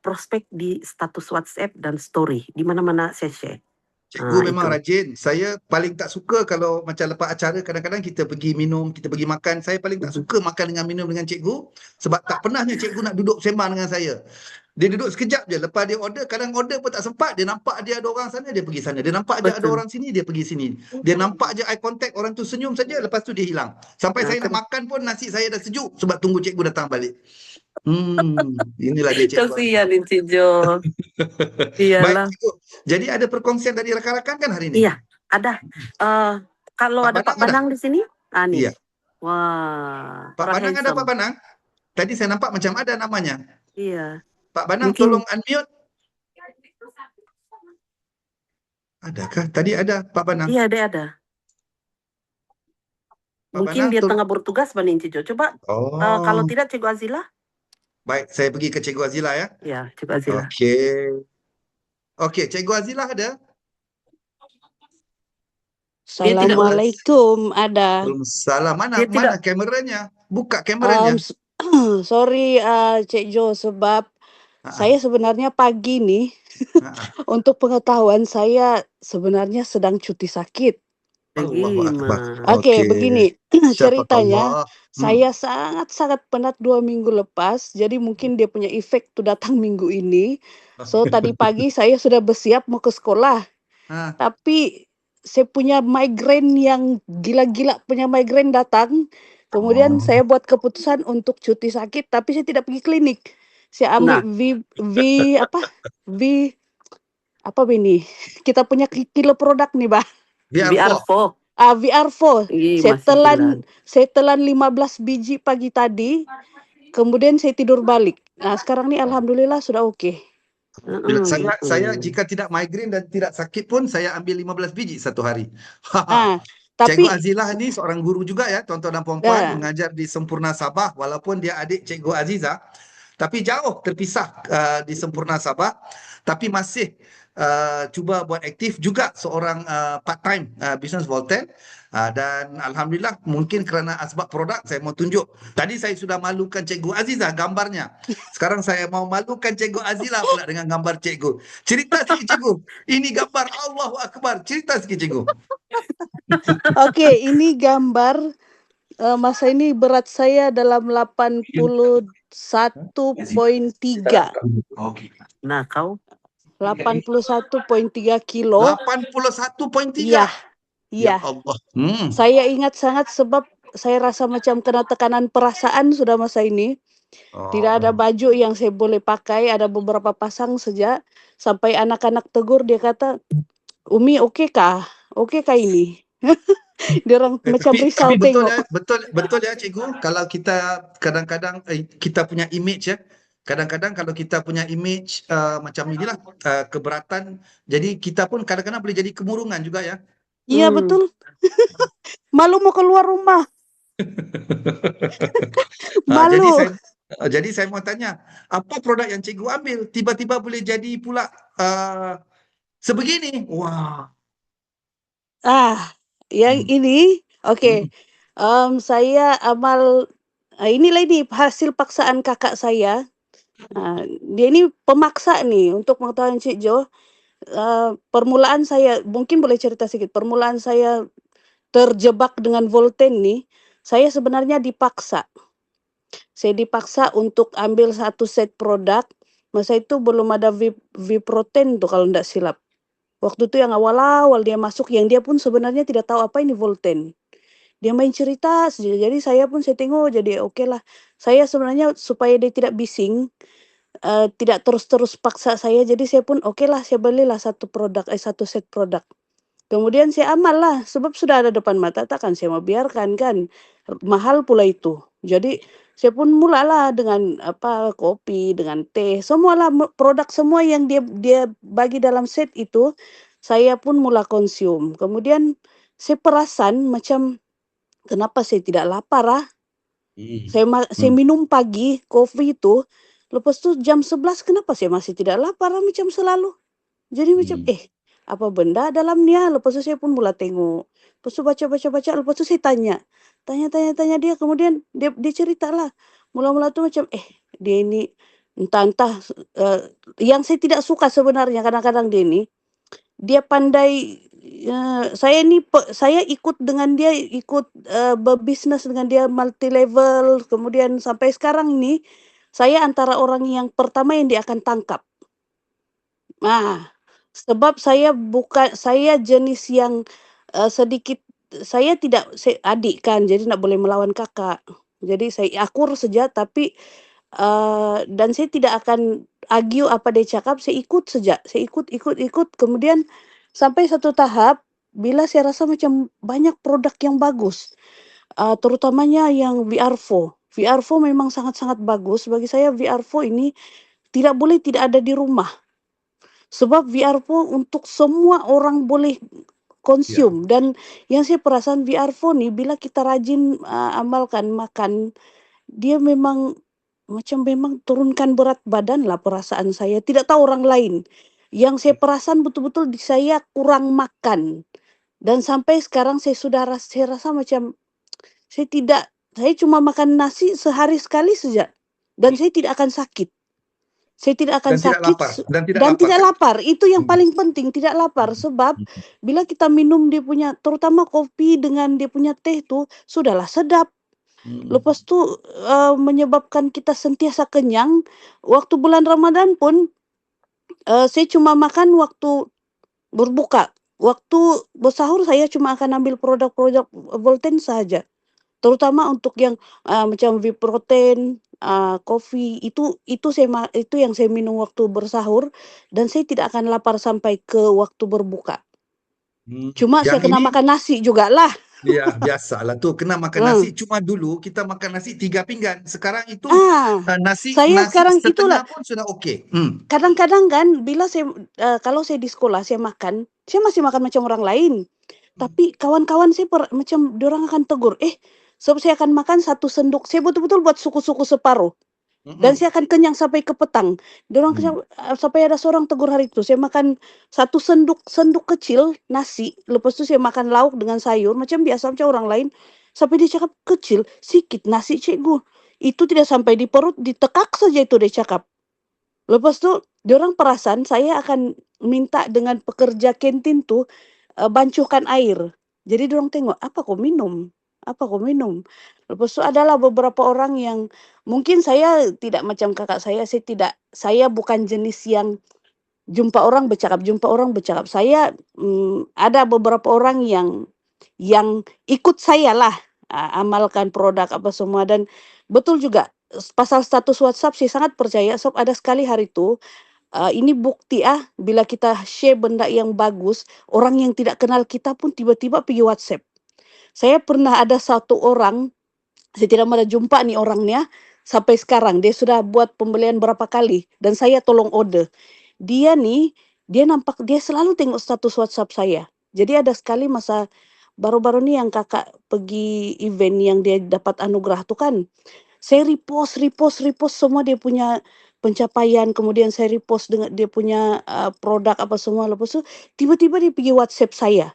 prospek di status WhatsApp dan story di mana-mana saya share. Cikgu memang Itu. rajin. Saya paling tak suka kalau macam lepas acara kadang-kadang kita pergi minum, kita pergi makan. Saya paling tak suka makan dengan minum dengan cikgu sebab tak pernahnya cikgu nak duduk sembang dengan saya. Dia duduk sekejap je. Lepas dia order, kadang order pun tak sempat. Dia nampak dia ada orang sana, dia pergi sana. Dia nampak je ada Betul. orang sini, dia pergi sini. Dia nampak je eye contact, orang tu senyum saja, lepas tu dia hilang. Sampai saya nak makan pun nasi saya dah sejuk sebab tunggu cikgu datang balik. Inilah dia cikgu. Kasihan Encik Jo. Baik, Iyalah. cikgu. Jadi ada perkongsian dari rakan-rakan kan hari ini? Iya, ada. Kalau Pak ada Pak Banang Banang di sini, nih. Iya. Wah, Pak orang Banang ada Pak handsome. Banang? Tadi saya nampak macam ada namanya. Iya. Pak Banang Mungkin tolong unmute. Adakah? Tadi ada Pak Banang. iya, ada. Pak Mungkin Banang dia tengah bertugas Bang Encik Jo. Coba kalau tidak Cikgu Azila? Baik, saya pergi ke Cikgu Azila ya. Ya, Cikgu Azila. Okey, Cikgu Azila ada? Assalamualaikum, ada. Waalaikumsalam. Mana Dia tidak. kameranya? Buka kameranya. Sorry Cik Jo, sebab saya sebenarnya pagi nih untuk pengetahuan saya sebenarnya sedang cuti sakit. Allahu Akbar. Oke, begini ceritanya. Syafakallah. Saya sangat-sangat penat 2 minggu lepas, jadi mungkin dia punya efek tuh datang minggu ini. So tadi pagi saya sudah bersiap mau ke sekolah, tapi saya punya migrain yang gila-gila punya migrain datang. Kemudian saya buat keputusan untuk cuti sakit, tapi saya tidak pergi klinik. Saya ambil apa ini? Kita punya kilo produk nih, Bah. VR4. VR4. Saya telan 15 biji pagi tadi. Kemudian saya tidur balik. Nah, sekarang nih alhamdulillah sudah oke. Saya jika tidak migrain dan tidak sakit pun saya ambil 15 biji satu hari. Tapi Cikgu Azilah ni seorang guru juga ya, tuan-tuan dan puan-puan, mengajar di Sempurna Sabah walaupun dia adik Cikgu Aziza, tapi jauh terpisah di Sempurna Sabah, tapi masih cuba buat aktif juga seorang part-time business volunteer. Dan alhamdulillah mungkin kerana asbab produk saya mau tunjuk. Tadi saya sudah malukan Cikgu Aziza gambarnya. Sekarang saya mau malukan Cikgu Azila pula dengan gambar cikgu. Cerita sikit cikgu. Ini gambar Allahu Akbar. Cerita sikit cikgu. Oke, ini gambar masa ini berat saya dalam 81.3. Nah, kau 81.3 kilo. 81.3. Iya. Ya Allah. Saya ingat sangat sebab saya rasa macam kena tekanan perasaan sudah masa ini. Tidak ada baju yang saya boleh pakai, ada beberapa pasang saja. Sampai anak-anak tegur, dia kata, Umi oke kah? Oke kah ini? Dia orang macam risau tengok. Betul ya cikgu. Kalau kita kadang-kadang kita punya image ya. Kadang-kadang kalau kita punya image macam inilah keberatan. Jadi kita pun kadang-kadang boleh jadi kemurungan juga ya. Iya betul. Malu mau keluar rumah. Malu. Jadi saya mau tanya, apa produk yang cikgu ambil tiba-tiba boleh jadi pula sebegini? Wah. Yang ini, oke. Saya amal inilah ini hasil paksaan kakak saya. Dia ini pemaksa nih untuk mengetahui Cik Jo. Permulaan saya, mungkin boleh cerita sedikit. Permulaan saya terjebak dengan Volten nih. Saya sebenarnya dipaksa. Saya dipaksa untuk ambil satu set produk. Masa itu belum ada V-Protein tuh kalau tidak silap. Waktu itu yang awal-awal dia masuk, yang dia pun sebenarnya tidak tahu apa ini Volten. Dia main cerita saja. Jadi saya pun saya tengok jadi oke lah. Saya sebenarnya supaya dia tidak bising, tidak terus-terus paksa saya, jadi saya pun oke lah saya belilah satu set produk. Kemudian saya amal lah, sebab sudah ada depan mata, takkan saya mau biarkan kan. Mahal pula itu. Jadi saya pun mulalah dengan kopi, dengan teh, semualah produk semua yang dia bagi dalam set itu, saya pun mula konsum. Kemudian saya perasan macam kenapa saya tidak lapar ah. Saya minum pagi kopi itu, lepas tu jam 11 kenapa saya masih tidak lapar ah, macam selalu. Jadi macam apa benda dalamnya? Lepas tu saya pun mula tengok. Lepas tu baca, lepas tu saya tanya dia, kemudian dia ceritalah. Mula-mula tu macam dia ini entah yang saya tidak suka sebenarnya kadang-kadang dia pandai saya ikut dengan dia, berbisnes dengan dia multi level, kemudian sampai sekarang ini saya antara orang yang pertama yang dia akan tangkap. Sebab saya jenis yang sedikit saya adik kan, jadi nak boleh melawan kakak. Jadi saya akur saja, tapi dan saya tidak akan argue apa dia cakap, saya ikut saja. Saya ikut, kemudian sampai satu tahap bila saya rasa macam banyak produk yang bagus, terutamanya yang VR4. VR4 memang sangat-sangat bagus. Bagi saya VR4 ini tidak boleh tidak ada di rumah. Sebab VR4 untuk semua orang boleh konsum. Dan yang saya perasan VR4 ni bila kita rajin amalkan makan, dia memang turunkan berat badan lah perasaan saya. Tidak tahu orang lain. Yang saya perasan betul-betul saya kurang makan. Dan sampai sekarang saya rasa macam saya cuma makan nasi sehari sekali saja. Dan saya tidak akan sakit. Saya tidak akan sakit dan tidak lapar. Itu yang paling penting, tidak lapar. Sebab bila kita minum dia punya, terutama kopi dengan dia punya teh tu, sudahlah sedap. Lepas tu menyebabkan kita sentiasa kenyang. Waktu bulan Ramadan pun saya cuma makan waktu berbuka. Waktu bersahur saya cuma akan ambil produk-produk Volten saja. Terutama untuk yang macam Whey kopi itu yang saya minum waktu bersahur, dan saya tidak akan lapar sampai ke waktu berbuka. Cuma saya kena makan nasi jugalah. Ya, biasalah tu kena makan nasi. Cuma dulu kita makan nasi 3 pinggan. Sekarang itu nasi sekarang setengah pun sudah okey. Kadang-kadang kan bila saya kalau saya di sekolah saya masih makan macam orang lain. Tapi kawan-kawan saya macam diorang akan tegur, sebab saya akan makan satu sendok. Saya betul-betul buat suku-suku separuh. Dan saya akan kenyang sampai ke petang. Diorang sampai ada seorang tegur hari itu, saya makan satu sendok kecil nasi, lepas tu saya makan lauk dengan sayur macam biasa macam orang lain. Sampai dia cakap, kecil, sikit nasi cikgu. Itu tidak sampai di perut, ditekak saja itu dia cakap. Lepas tu diorang perasan saya akan minta dengan pekerja kantin tu bancuhkan air. Jadi diorang tengok, apa kau minum? Lepas tu adalah beberapa orang yang mungkin saya tidak macam kakak saya bukan jenis yang jumpa orang bercakap. Saya ada beberapa orang yang ikut saya lah amalkan produk apa semua. Dan betul juga pasal status WhatsApp saya sangat percaya, sebab ada sekali hari itu ini bukti bila kita share benda yang bagus, orang yang tidak kenal kita pun tiba-tiba pergi WhatsApp. Saya pernah ada satu orang, saya tidak pernah jumpa nih orangnya sampai sekarang. Dia sudah buat pembelian berapa kali dan saya tolong order. Dia nampak dia selalu tengok status WhatsApp saya. Jadi ada sekali masa baru-baru ni yang kakak pergi event yang dia dapat anugerah tu kan. Saya repost semua dia punya pencapaian, kemudian saya repost dengan dia punya produk apa semua. Lepas tu tiba-tiba dia pergi WhatsApp saya.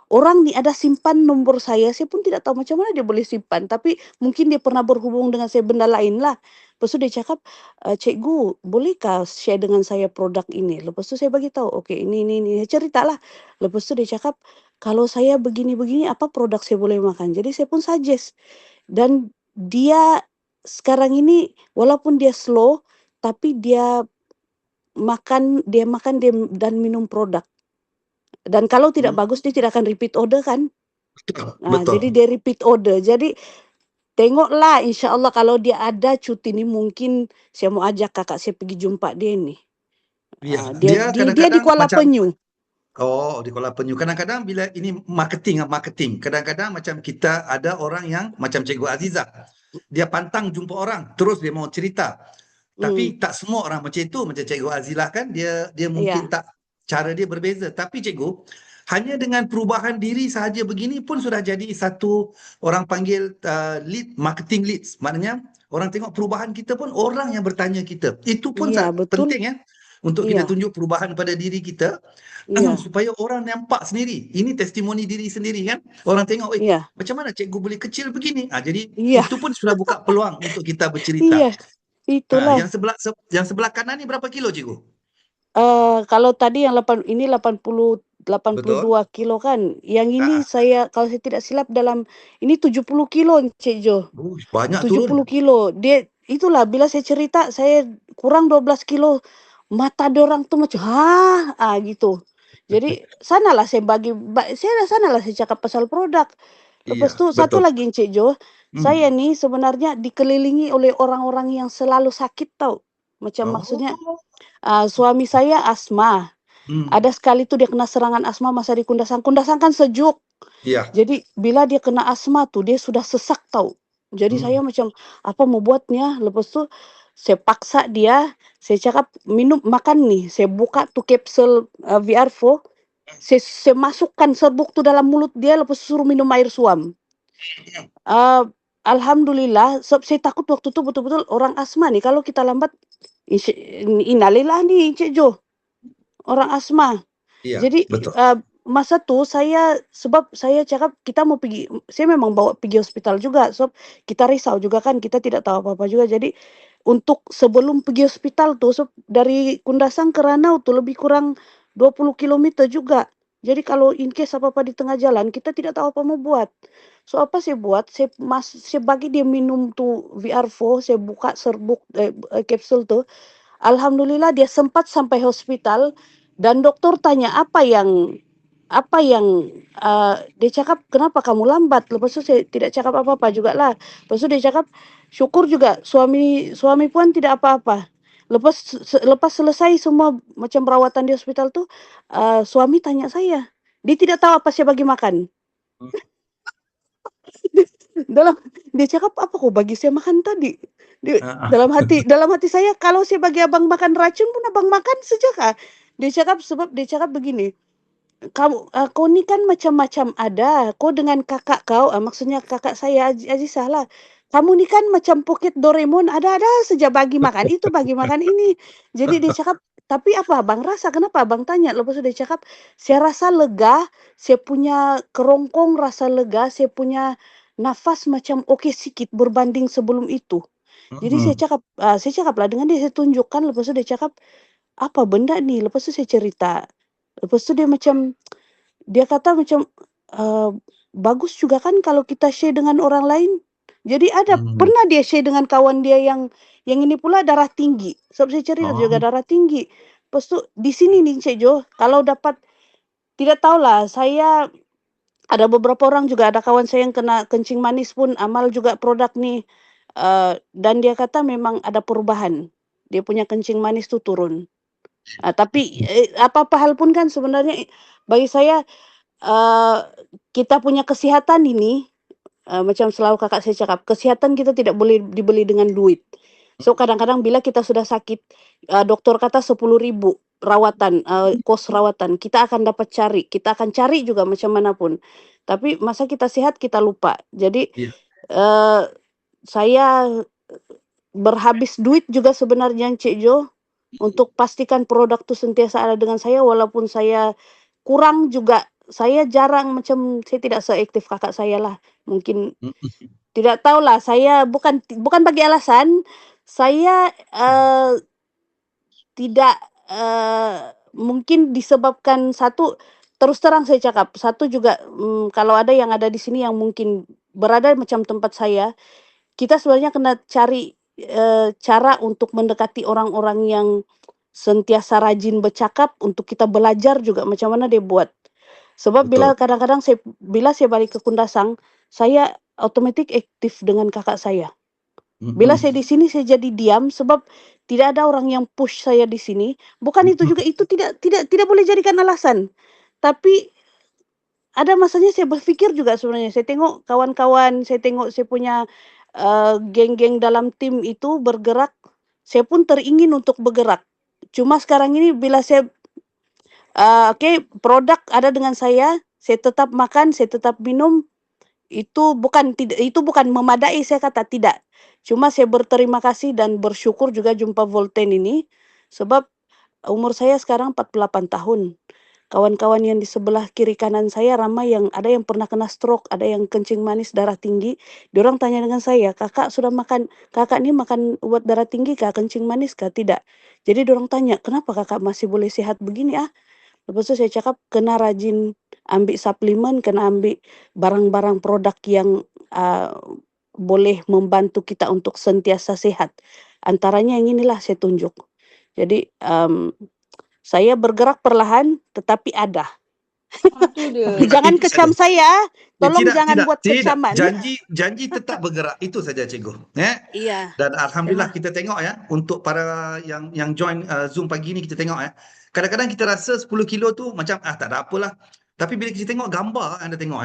Orang ni ada simpan nombor saya pun tidak tahu macam mana dia boleh simpan. Tapi mungkin dia pernah berhubung dengan saya benda lain lah. Lepas tu dia cakap, cikgu bolehkah share dengan saya produk ini? Lepas tu saya bagi tahu, okey ini. Saya ceritalah. Lepas tu dia cakap, kalau saya begini-begini apa produk saya boleh makan? Jadi saya pun suggest. Dan dia sekarang ini walaupun dia slow, tapi dia makan dan minum produk. Dan kalau tidak bagus dia tidak akan repeat order kan. Jadi Betul. dia repeat order. Jadi tengoklah, insya Allah kalau dia ada cuti nih mungkin saya mau ajak kakak saya pergi jumpa dia nih. Ya, Dia dia dia di kadang-kadang Kuala macam Penyu. di Kuala Penyu. Kadang-kadang bila ini marketing. Kadang-kadang macam kita ada orang yang macam Cikgu Aziza. Dia pantang jumpa orang, terus dia mau cerita. Hmm, Tapi tak semua orang macam itu. Macam Cikgu Azilah kan dia mungkin ya, tak, cara dia berbeza. Tapi Cikgu, hanya dengan perubahan diri sahaja begini pun sudah jadi satu, orang panggil marketing leads. Maknanya orang tengok perubahan kita pun orang yang bertanya kita. Itu pun iya betul, penting ya, untuk kita iya, tunjuk perubahan pada diri kita. iya, Supaya orang nampak sendiri. Ini testimoni diri sendiri kan. Orang tengok, iya, macam mana cikgu boleh kecil begini. Jadi iya, itu pun sudah buka peluang untuk kita bercerita. iya, itulah. Yang sebelah kanan ni berapa kilo cikgu? Kalau tadi yang ini 82 Betul. kilo kan. Yang ini Ah, saya kalau saya tidak silap ini 70 kilo Cik Jo. banyak 70 turun. kilo. Dia itulah bila saya cerita saya kurang 12 kilo. Mata dorang tuh macam gitu. Jadi sanalah sanalah saya cakap pasal produk. Iya, Lepas tu satu betul. lagi Cik Jo, saya Hmm. nih sebenarnya dikelilingi oleh orang-orang yang selalu sakit tau. Macam maksudnya Oh. suami saya asma. Hmm. Ada sekali tuh dia kena serangan asma masa di Kundasang. Kundasang kan sejuk. Iya. Jadi bila dia kena asma tuh dia sudah sesak tau. Jadi saya Hmm. macam apa mau buatnya. Lepas tu saya paksa dia. Saya cakap makan nih. Saya buka tuh kapsul VR4. Saya masukkan serbuk tuh dalam mulut dia. Lepas suruh minum air suam. Uh, Alhamdulillah. Saya takut waktu itu betul-betul orang asma nih. Kalau kita lambat. Innalillahi nih Cik Jo. Orang asma. Iya, Jadi betul. masa tuh sebab saya cakap kita mau pergi, saya memang bawa pergi hospital juga, so kita risau juga kan, kita tidak tahu apa-apa juga. Jadi untuk sebelum pergi hospital tuh, dari Kundasang ke Ranau tuh lebih kurang 20 kilometer juga. Jadi kalau in case apa-apa di tengah jalan, kita tidak tahu apa mau buat. So apa saya buat? Saya bagi dia minum tuh VR4, saya buka serbuk kapsul tuh. Alhamdulillah dia sempat sampai hospital dan dokter tanya dia cakap kenapa kamu lambat. Lepas tu saya tidak cakap apa-apa jugalah. Lepas tu dia cakap syukur juga suami puan tidak apa-apa. Lepas selesai semua macam perawatan di hospital tu, suami tanya saya, dia tidak tahu apa saya bagi makan. dalam Dia cakap apa kau bagi saya makan tadi. Dalam hati saya kalau saya bagi abang makan racun pun abang makan saja kah. Dia cakap begini, kau ni kan macam-macam ada. Kau dengan kakak kau, maksudnya kakak saya Azizah lah. Kamu ni kan macam poket Doraemon, ada saja bagi makan itu, bagi makan ini. Jadi dia cakap, tapi apa abang rasa? Kenapa abang tanya? Lepas itu dia cakap, saya rasa lega, saya punya kerongkong rasa lega, saya punya nafas macam oke sikit berbanding sebelum itu. Jadi saya cakap lah dengan dia, saya tunjukkan. Lepas itu dia cakap, apa benda nih? Lepas itu saya cerita. Lepas itu dia kata macam, bagus juga kan kalau kita share dengan orang lain. Jadi pernah dia share dengan kawan dia yang ini pula darah tinggi. Sebab saya cerita juga darah tinggi. Lepas tu di sini nih Cik Jo, kalau dapat, tidak tahulah, saya ada beberapa orang juga, ada kawan saya yang kena kencing manis pun amal juga produk nih. Dan dia kata memang ada perubahan. Dia punya kencing manis tuh turun. Tapi apa-apa hal pun kan sebenarnya bagi saya, kita punya kesehatan ini, macam selalu kakak saya cakap, kesehatan kita tidak boleh dibeli dengan duit. So kadang-kadang bila kita sudah sakit, dokter kata 10.000 rawatan, kos rawatan, kita akan cari juga macam manapun. Tapi masa kita sehat kita lupa. Jadi Iya. saya berhabis duit juga sebenarnya Cik Jo, untuk pastikan produk itu sentiasa ada dengan saya walaupun saya kurang juga. Saya jarang, macam saya tidak seaktif kakak saya lah. Mungkin tidak tahulah, saya bukan bagi alasan, saya tidak mungkin disebabkan satu, terus terang saya cakap, satu juga kalau ada yang ada di sini yang mungkin berada macam tempat saya, kita sebenarnya kena cari cara untuk mendekati orang-orang yang sentiasa rajin bercakap untuk kita belajar juga macam mana dia buat. Sebab Betul. kadang-kadang bila saya balik ke Kundasang, saya otomatis aktif dengan kakak saya. Bila saya di sini saya jadi diam sebab tidak ada orang yang push saya di sini. Bukan itu juga, itu tidak boleh jadikan alasan. Tapi ada masanya saya berpikir juga sebenarnya. Saya tengok kawan-kawan, saya tengok saya punya geng-geng dalam tim itu bergerak, saya pun teringin untuk bergerak. Cuma sekarang ini bila saya produk ada dengan saya tetap makan, saya tetap minum, itu bukan memadai saya kata tidak. Cuma saya berterima kasih dan bersyukur juga jumpa Volten ini sebab umur saya sekarang 48 tahun. Kawan-kawan yang di sebelah kiri kanan saya ramai yang ada yang pernah kena stroke, ada yang kencing manis, darah tinggi. Diorang tanya dengan saya, kakak ni makan obat darah tinggi kah, kencing manis kah? Tidak. Jadi diorang tanya, kenapa kakak masih boleh sehat begini ah? Lepas tu saya cakap, kena rajin ambil suplemen, kena ambil barang-barang produk yang boleh membantu kita untuk sentiasa sehat. Antaranya yang inilah saya tunjuk. Jadi saya bergerak perlahan tetapi ada. Itu dia. Jangan Itu kecam saja. saya. Tolong jangan Tidak, buat tidak. kecaman. Janji tetap bergerak. Itu saja cikgu. Iya. Dan alhamdulillah kita tengok ya, untuk para yang join Zoom pagi ni, kita tengok ya. Kadang-kadang kita rasa 10 kilo tu macam tak ada apalah. Tapi bila kita tengok gambar, anda tengok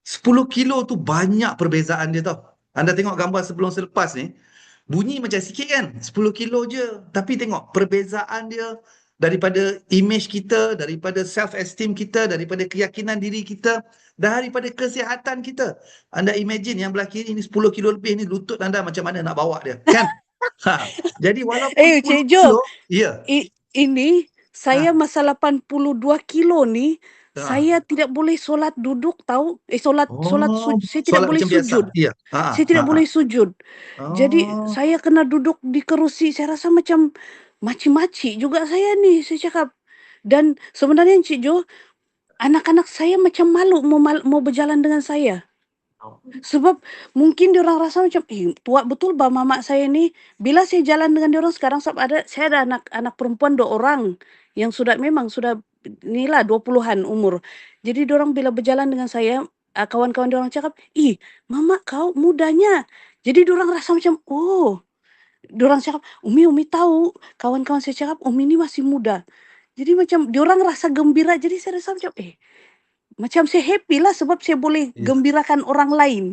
10 kilo tu banyak perbezaan dia tau. Anda tengok gambar sebelum selepas ni, bunyi macam sikit kan, 10 kilo je. Tapi tengok perbezaan dia daripada image kita, daripada self-esteem kita, daripada keyakinan diri kita, daripada kesihatan kita. Anda imagine yang belah kiri ni 10 kilo lebih ni, lutut anda macam mana nak bawa dia, kan? Jadi walaupun 10 Cik Jo, kilo, ya. ini saya masa 82 kilo ni, Ha. saya tidak boleh solat duduk tahu. Saya tidak Solat boleh macam biasa. sujud. Ya. Saya tidak boleh sujud. Jadi Oh. saya kena duduk di kerusi. Saya rasa macam maci-maci juga saya ni, saya cakap. Dan sebenarnya Cik Jo, anak-anak saya macam malu mau berjalan dengan saya. Sebab mungkin diorang rasa macam, tua betul bah mamak saya ni. Bila saya jalan dengan diorang sekarang, sebab saya ada anak perempuan 2 orang yang memang sudah inilah 20-an umur. Jadi diorang bila berjalan dengan saya, kawan-kawan diorang cakap, mamak kau mudanya. Jadi diorang rasa macam, diorang cakap, Umi tahu. Kawan-kawan saya cakap, Umi ni masih muda. Jadi macam diorang rasa gembira. Jadi saya rasa macam, macam saya happy lah sebab saya boleh Ya. gembirakan orang lain.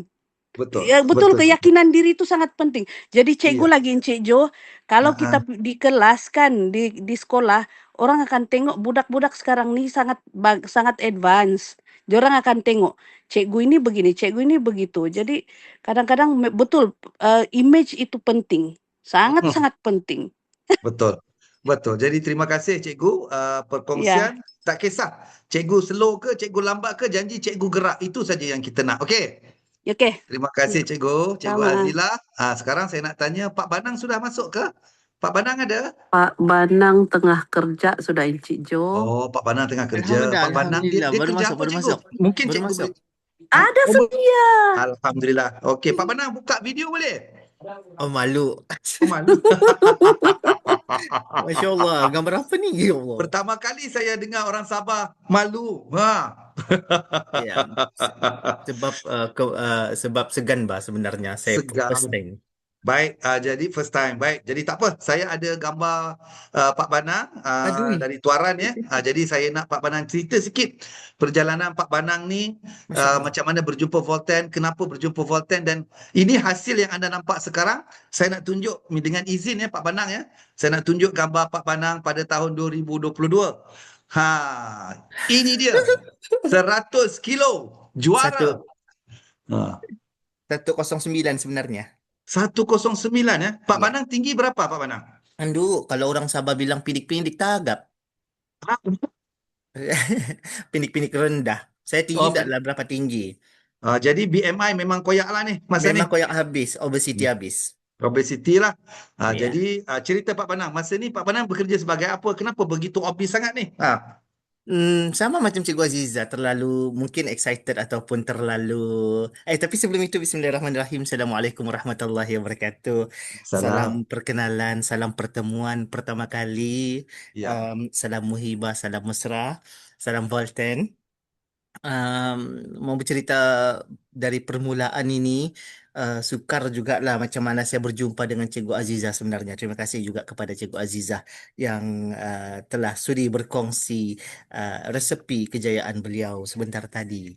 Betul. Ya, betul, keyakinan diri itu sangat penting. Jadi cikgu Iya. lagi Cik Jo, kalau kita di kelas kan, di sekolah, orang akan tengok budak-budak sekarang ni sangat advance. Diorang akan tengok, cikgu ini begini, cikgu ini begitu. Jadi kadang-kadang betul, image itu penting. Sangat-sangat penting. Betul. Betul. Jadi terima kasih cikgu Ya. perkongsian. Tak kisah cikgu slow ke, cikgu lambat ke, janji cikgu gerak. Itu saja yang kita nak. Okey. Okey. Terima kasih cikgu Sama. Azila. Sekarang saya nak tanya, Pak Banang sudah masuk ke? Pak Banang ada? Pak Banang tengah kerja sudah Cik Jo. Oh, Pak Banang tengah kerja. Alhamdulillah, Pak Banang dia Alhamdulillah. Baru kerja masuk, apa baru cikgu? masuk. Mungkin Baru cikgu masuk. Ada sedia. Alhamdulillah. Okey, Pak Banang buka video boleh? Oh, malu. Malu. Masya Allah. Gambar apa ni? Ya Allah. Pertama kali saya dengar orang Sabah malu. Ya. Sebab segan bah sebenarnya. Saya Segan. first time. Baik, jadi first time. Baik, jadi tak apa. Saya ada gambar Pak Banang Aduh. dari Tuaran ya. Jadi saya nak Pak Banang cerita sikit perjalanan Pak Banang ni, Masya Allah. macam mana berjumpa Volten, kenapa berjumpa Volten, dan ini hasil yang anda nampak sekarang. Saya nak tunjuk dengan izin ya Pak Banang ya. Saya nak tunjuk gambar Pak Banang pada tahun 2022. Ini dia. 100 kilo juara. 109 sebenarnya. 109 ya. Pak Ya. Banang tinggi berapa Pak Banang? Andu, kalau orang Sabah bilang pindik-pindik tagap. Pindik-pindik rendah. Saya tinggi taklah berapa tinggi. Jadi BMI memang koyak lah ni masa Memang ni. koyak habis, obesity habis. Obesity lah. Ya. Jadi cerita Pak Banang, masa ni Pak Banang bekerja sebagai apa? Kenapa begitu obes sangat ni? Sama macam Cikgu Aziza, terlalu mungkin excited ataupun terlalu tapi sebelum itu bismillahirrahmanirrahim. Assalamualaikum warahmatullahi wabarakatuh. Salam perkenalan, salam pertemuan pertama kali. Ya. Salam muhibah, salam mesra, salam Volten. um, mau bercerita dari permulaan ini, sukar jugalah macam mana saya berjumpa dengan Cikgu Azizah sebenarnya. Terima kasih juga kepada Cikgu Azizah yang telah sudi berkongsi resepi kejayaan beliau sebentar tadi.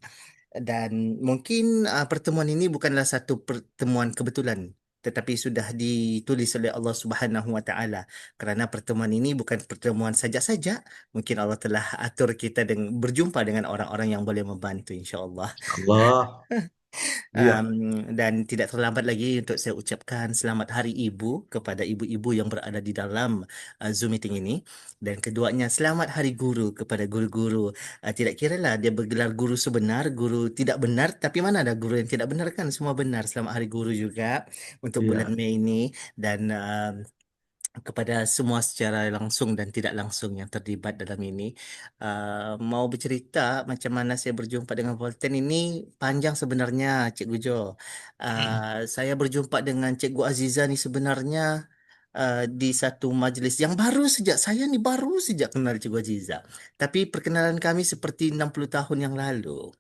Dan mungkin pertemuan ini bukanlah satu pertemuan kebetulan, tetapi sudah ditulis oleh Allah Subhanahu Wa Taala. Kerana pertemuan ini bukan pertemuan saja-saja, mungkin Allah telah atur kita dengan berjumpa dengan orang-orang yang boleh membantu, insya-Allah. Allah. Um, Ya. dan tidak terlambat lagi untuk saya ucapkan selamat Hari Ibu kepada ibu-ibu yang berada di dalam Zoom meeting ini. Dan keduanya, selamat Hari Guru kepada guru-guru. Tidak kira lah dia bergelar guru sebenar, guru tidak benar, tapi mana ada guru yang tidak benar kan? Semua benar. Selamat Hari Guru juga untuk bulan Ya. Mei ini. Dan kepada semua secara langsung dan tidak langsung yang terlibat dalam ini. Mau bercerita macam mana saya berjumpa dengan Volten ini panjang sebenarnya, Cikgu Jo. Saya berjumpa dengan Cikgu Aziza ni sebenarnya di satu majlis yang baru sejak saya ni baru sejak kenal Cikgu Aziza. Tapi perkenalan kami seperti 60 tahun yang lalu.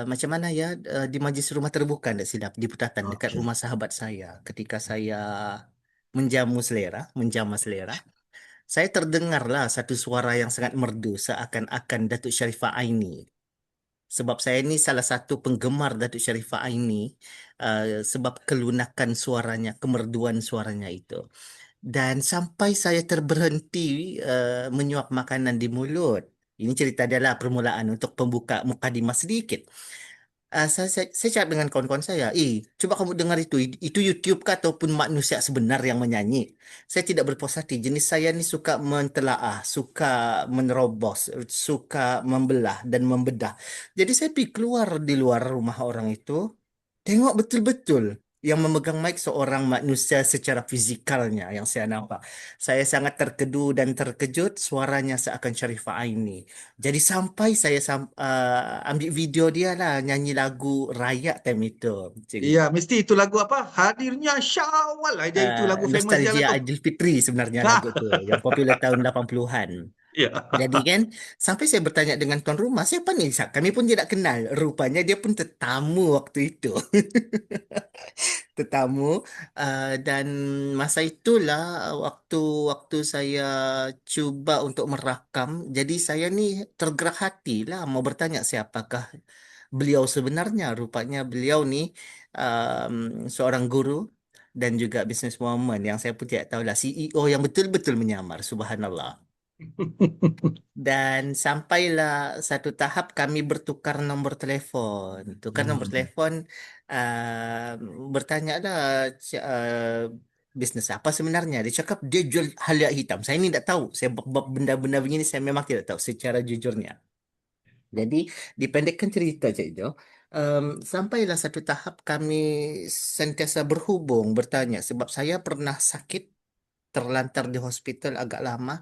Macam mana ya, di majlis rumah terbuka tak silap di Putatan dekat Okey. rumah sahabat saya ketika saya menjamu selera, menjamah selera, saya terdengarlah satu suara yang sangat merdu seakan-akan Datuk Sharifah Aini. Sebab saya ni salah satu penggemar Datuk Sharifah Aini, sebab kelunakan suaranya, kemerduan suaranya itu. Dan sampai saya terberhenti menyuap makanan di mulut. Ini cerita dia lah permulaan untuk pembuka mukadimah sedikit. Saya cakap dengan kawan-kawan saya, cuba kamu dengar itu YouTube kah ataupun manusia sebenar yang menyanyi? Saya tidak berpuas hati. Jenis saya ni suka mentelaah, suka menerobos, suka membelah dan membedah. Jadi saya pergi keluar di luar rumah orang itu, tengok betul-betul yang memegang mic seorang manusia secara fizikalnya yang saya nampak. Saya sangat terkedu dan terkejut, suaranya seakan Sharifah Aini. Jadi sampai saya ambil video dia lah nyanyi lagu Rayak time itu. Cikgu. Iya, mesti itu lagu apa? Hadirnya Syawal. Dia itu lagu famous dia lah Nostalgia tu. Aidilfitri sebenarnya lagu tu yang popular tahun 80-an. Ya. Jadi kan, sampai saya bertanya dengan tuan rumah, siapa ni? Kami pun tidak kenal. Rupanya dia pun tetamu waktu itu. Tetamu, dan masa itulah waktu waktu saya cuba untuk merakam, jadi saya ni tergerak hati lah mau bertanya siapakah beliau sebenarnya. Rupanya beliau ni seorang guru dan juga businesswoman yang saya pun tidak tahu lah, CEO yang betul-betul menyamar, subhanallah. Dan sampailah satu tahap kami bertukar nombor telefon. Tukar nombor Hmm. telefon, bertanya lah, bisnes apa sebenarnya. Dia cakap dia jual halia hitam. Saya ni tak tahu. Saya bab benda-benda begini saya memang tidak tahu secara jujurnya. Jadi dipendekkan cerita Cik Jo. Sampailah satu tahap kami sentiasa berhubung, bertanya sebab saya pernah sakit terlantar di hospital agak lama.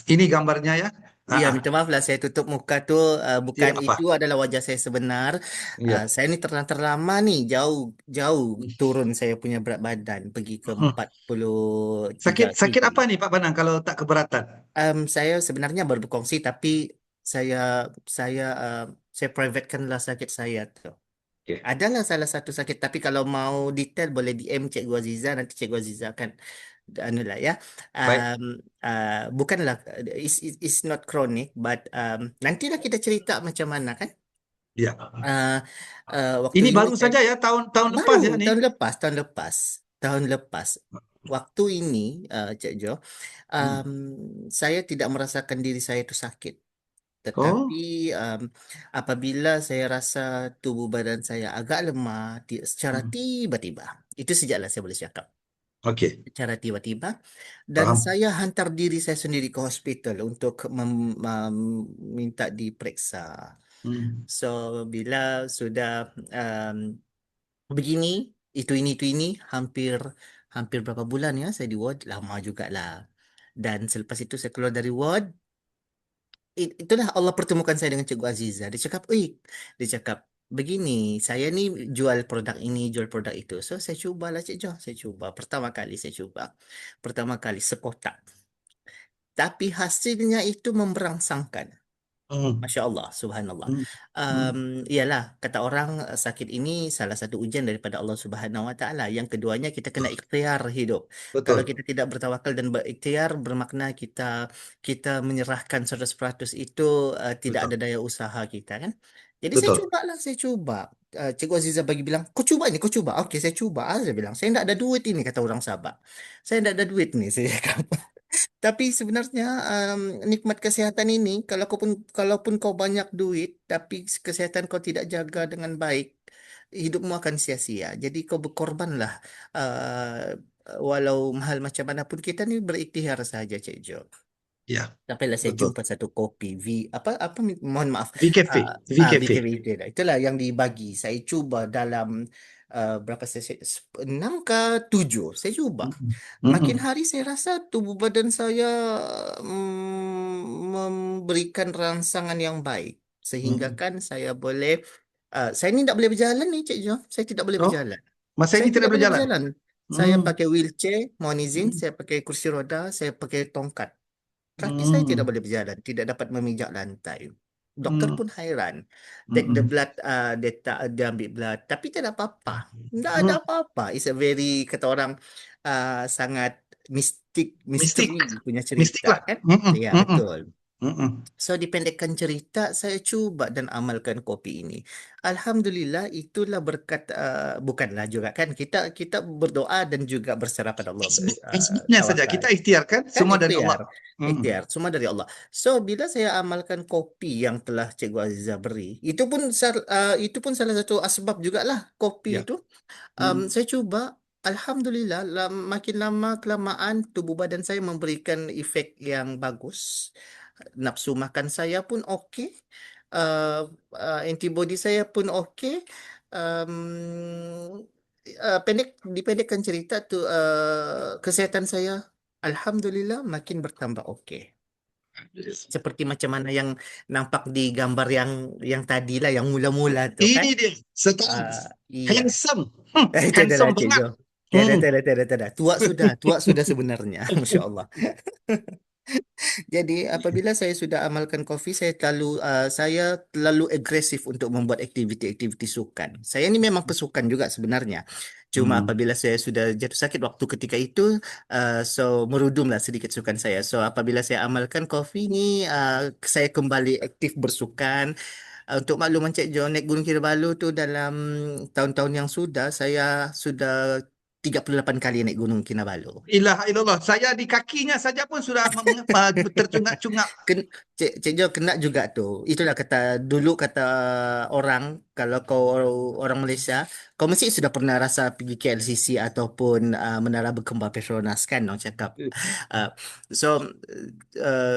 Ini gambarnya ya. Ya, Ah, minta maaf lah saya tutup muka tu. Tidak Bukan apa. itu adalah wajah saya sebenar. Ya. Saya ni terlantar lama ni. Jauh, jauh turun saya punya berat badan. Pergi ke Hmm. 43 Sakit kg. apa nih Pak Panang kalau tak keberatan? Saya sebenarnya baru berkongsi tapi saya saya uh, saya privatekanlah sakit saya tu. Okey. Adalah salah satu sakit tapi kalau mau detail boleh DM Cikgu Aziza, nanti Cikgu Aziza akan anulah ya. Baik. Um, Bukanlah is not chronic but nantilah kita cerita macam mana kan. Ya. Uh, Waktu Ini ini baru saya saja ya tahun baru lepas ya nih. tahun lepas waktu ini, Cik Jo, Hmm. um, saya tidak merasakan diri saya itu sakit. Tetapi Oh. um, apabila saya rasa tubuh badan saya agak lemah secara Hmm. tiba-tiba, itu sejaklah saya boleh cakap. Okey. Secara tiba-tiba, dan Faham. saya hantar diri saya sendiri ke hospital untuk minta diperiksa. Hmm. So, bila sudah begini, itu ini, hampir hampir berapa bulan ya saya di ward, lama jugalah. Dan selepas itu saya keluar dari ward. Itulah Allah pertemukan saya dengan Cikgu Aziza. Dia cakap, begini, saya ni jual produk ini, jual produk itu. So, saya cubalah Cik Jo. Saya cuba. Pertama kali saya cuba. Pertama kali sekotak. Tapi hasilnya itu memberangsangkan. Hmm. Masya Allah, subhanallah. Hmm. Hmm. Iyalah, kata orang sakit ini salah satu ujian daripada Allah Subhanahu Wa Taala. Yang keduanya kita kena ikhtiar hidup. Kalau Betul. kita tidak bertawakal dan berikhtiar, bermakna kita menyerahkan 100% itu tidak ada Betul. daya usaha kita kan. Jadi saya Betul. cobalah, saya coba. Cikgu Aziza bagi bilang, kau coba ini, kau coba. Oke, saya coba. Saya bilang, saya tidak ada duit ini, kata orang Sabah. Saya tidak ada duit nih, saya cakap. Tapi sebenarnya nikmat kesehatan ini, kalaupun kau banyak duit, tapi kesehatan kau tidak jaga dengan baik, hidupmu akan sia-sia. Jadi kau berkorbanlah, walau mahal macam mana pun kita ni berikhtiar saja, Cik Jo. Ya, Sampailah saya betul. jumpa satu kopi mohon maaf, V Cafe. V Cafe. BKB itulah. Itulah yang dibagi. Saya cuba dalam berapa sesi? 6 ke 7. Saya cuba. Mm-mm. Makin Mm-mm. hari saya rasa tubuh badan saya memberikan rangsangan yang baik. Sehingga Mm-mm. kan saya boleh, saya ni tak boleh berjalan ni, Cik Jo. Saya tidak boleh Oh, berjalan. masa Saya ini tidak tidak boleh berjalan. berjalan. Saya Hmm. pakai wheelchair, mohon izin, Hmm. saya pakai kursi roda, saya pakai tongkat. Kaki saya tidak Hmm. boleh berjalan, tidak dapat memijak lantai. Doktor Hmm. pun hairan. Take the Mm-mm. blood, dia ambil blood. Tapi tidak ada apa-apa. Tidak ada Hmm. apa-apa. It's a very, kata orang, sangat Mistik. misteri punya Mistik cerita lah. kan? Mm-mm. Ya, Mm-mm. betul. Mm-mm. So, dipendekkan cerita, saya cuba dan amalkan kopi ini. Alhamdulillah, itulah berkat, bukanlah juga kan, kita berdoa dan juga berserah pada Allah, Asbabnya saja tawakal. kita ikhtiarkan Kan semua dari Allah. ikhtiar, Mm. ikhtiar, semua dari Allah. So, bila saya amalkan kopi yang telah Cikgu Aziza beri, itu pun salah satu asbab jugalah kopi Ya. itu. Mm. Saya cuba, Alhamdulillah, makin lama kelamaan tubuh badan saya memberikan efek yang bagus. Nafsu makan saya pun okey. Antibody saya pun okey. Um, dipendekkan cerita tu, kesihatan saya, Alhamdulillah, makin bertambah okey. Seperti macam mana yang nampak di gambar yang tadilah, yang mula-mula tu kan. Ini dia sekarang Iya. handsome. Itu adalah Handsome Cik banget. Jo. Tiada, Hmm. tiada, tiada, tiada. Tua sudah sebenarnya. Masya Allah. Jadi apabila saya sudah amalkan kopi, saya terlalu agresif untuk membuat aktiviti-aktiviti sukan. Saya ni memang pesukan juga sebenarnya. Cuma Hmm. apabila saya sudah jatuh sakit waktu ketika itu, so merudumlah sedikit sukan saya. So apabila saya amalkan kopi ni, saya kembali aktif bersukan. Untuk makluman Cik Jo, naik Gunung Kinabalu tu dalam tahun-tahun yang sudah, saya sudah 38 kali naik Gunung Kinabalu. Ilaha illallah. Saya di kakinya saja pun sudah tercungak-cungak. Ken, Cik Jo kena juga tu. Itulah dulu kata orang, kalau kau orang Malaysia, kau mesti sudah pernah rasa pergi KLCC ataupun Menara Berkembang Petronas kan, orang cakap. Uh, so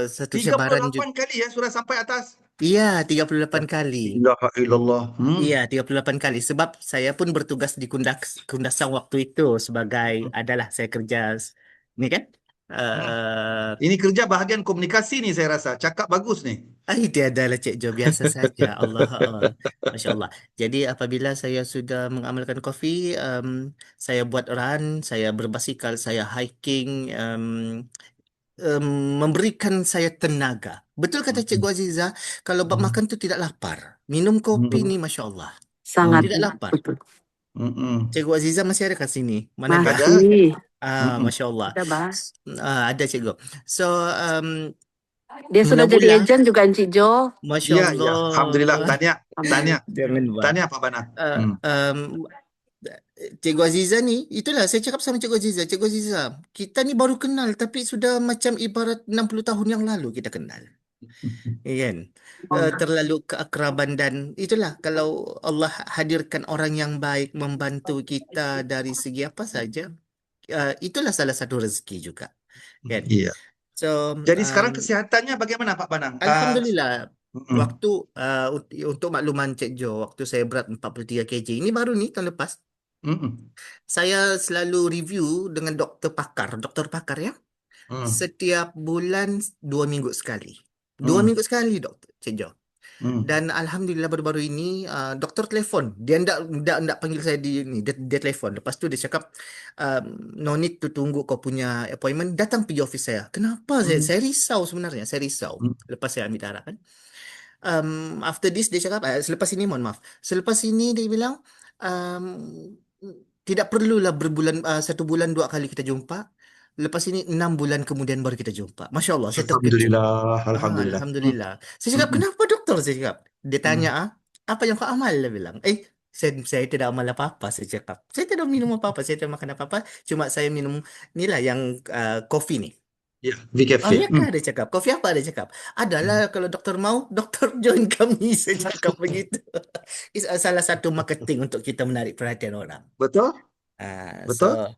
satu cabaran 38 juga. kali ya sudah sampai atas. Iya, 38 kali. Ilaha illallah. Iya, 38 kali. Sebab saya pun bertugas di Kundasang waktu itu sebagai, adalah saya kerja ni kan. Hmm. Uh, Ini kerja bahagian komunikasi nih saya rasa. Cakap bagus nih. Tiada lah Cik Jo, biasa saja. Allah, Masya Allah. Jadi apabila saya sudah mengamalkan kopi, saya buat run, saya berbasikal, saya hiking, um, memberikan saya tenaga. Betul kata Cikgu Aziza, kalau bab Hmm. makan tu tidak lapar. Minum kopi Hmm. ni Masya Allah, Sangat tidak lapar. betul. Hmm. Cikgu Aziza masih ada kat sini? Manakah? Ada. Masih Hmm. Masya Allah. ada, Bah. Ada Cikgu. So, Dia sudah jadi mula-mula, agent juga Encik Jo. Masya Ya, ya. Alhamdulillah. Allah. Tahniah. Tahniah. Jangan, Bah. Tahniah Pak Bana. Uh, Hmm. um, Cikgu Aziza ni, itulah saya cakap sama Cikgu Aziza. Cikgu Aziza, kita ni baru kenal tapi sudah macam ibarat 60 tahun yang lalu kita kenal. Ya kan? Terlalu keakraban dan itulah, kalau Allah hadirkan orang yang baik membantu kita dari segi apa saja, itulah salah satu rezeki juga. Kan? Iya. So, Jadi sekarang kesehatannya bagaimana Pak Banang? Alhamdulillah, Mm-mm. waktu untuk makluman Cik Jo, waktu saya berat 43 kg, ini baru ni tahun lepas, Mm-mm. saya selalu review dengan doktor pakar ya. Mm. Setiap bulan 2 minggu sekali. 2 Mm. minggu sekali Cik Jo. Mm. Dan Alhamdulillah baru-baru ini doktor telefon. Dia ndak panggil saya dia telefon. Lepas tu dia cakap, no need to tunggu kau punya appointment, datang pergi office saya. Kenapa? Mm. Saya risau sebenarnya, saya risau. Mm. Lepas saya ambil darah kan. After this dia cakap, selepas ini mohon maaf. Selepas ini dia bilang um, tidak perlulah berbulan 1 bulan 2 kali kita jumpa. Lepas ini 6 bulan kemudian baru kita jumpa. Masya Allah, saya terkejut. Alhamdulillah, Alhamdulillah. Alhamdulillah. Saya cakap, Mm, kenapa doktor? Saya cakap. Dia tanya, mm. apa yang kau amal? Dia bilang. Saya tidak amal apa-apa. Saya cakap. Saya tidak minum apa-apa. Saya tidak makan apa-apa. Cuma saya minum ni lah yang kopi ni. Ya, VKF. Ya kah dia cakap? Kopi apa dia cakap? Adalah kalau doktor mau, doktor join kami. Saya cakap begitu. It's salah satu marketing untuk kita menarik perhatian orang. Betul? So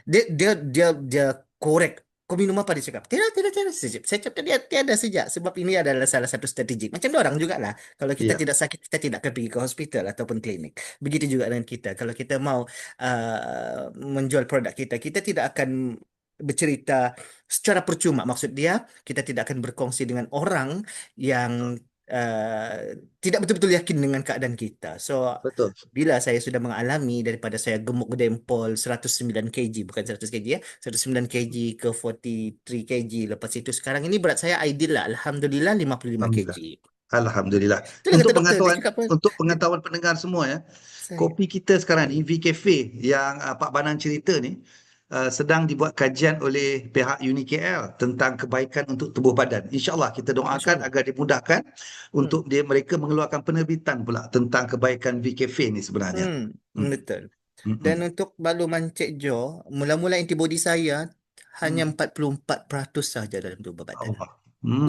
Betul? dia korek. Kau minum apa dia cakap? Tidak, tidak, tidak. Saya cakap dia tiada sejak. Sebab ini adalah salah satu strategi. Macam orang juga lah. Kalau kita Ya, tidak sakit, kita tidak akan pergi ke hospital ataupun klinik. Begitu juga dengan kita. Kalau kita mau menjual produk kita, kita tidak akan bercerita secara percuma. Maksud dia, kita tidak akan berkongsi dengan orang yang uh, tidak betul-betul yakin dengan keadaan kita. So, betul. bila saya sudah mengalami daripada saya gemuk dempol 109 kg, bukan 100 kg ya, 109 kg ke 43 kg. Lepas itu sekarang ini berat saya ideal lah. Alhamdulillah 55 kg. Alhamdulillah. Alhamdulillah. Itulah kata doktor, dia cakap apa? Untuk pengetahuan pendengar semua ya, Saya. kopi kita sekarang ni VKafe yang Pak Banan cerita ni sedang dibuat kajian oleh pihak UniKL tentang kebaikan untuk tubuh badan. InsyaAllah kita Masya doakan Allah. agar dimudahkan Hmm. untuk mereka mengeluarkan penerbitan pula tentang kebaikan VKafe ni sebenarnya. Betul. Hmm. Dan untuk makluman Cik Jo, mula-mula antibody saya hanya 44% saja dalam tubuh badan. Allah.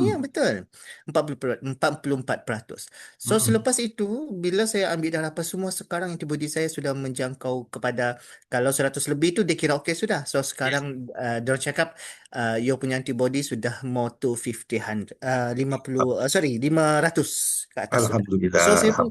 Ya, betul. 44%. So, selepas itu, bila saya ambil darah apa semua, sekarang antibody saya sudah menjangkau kepada, kalau 100 lebih tu dia kira okey sudah. So, sekarang dia cakap, you punya antibody sudah more to 500 ke atas sudah. Alhamdulillah. So, saya pun,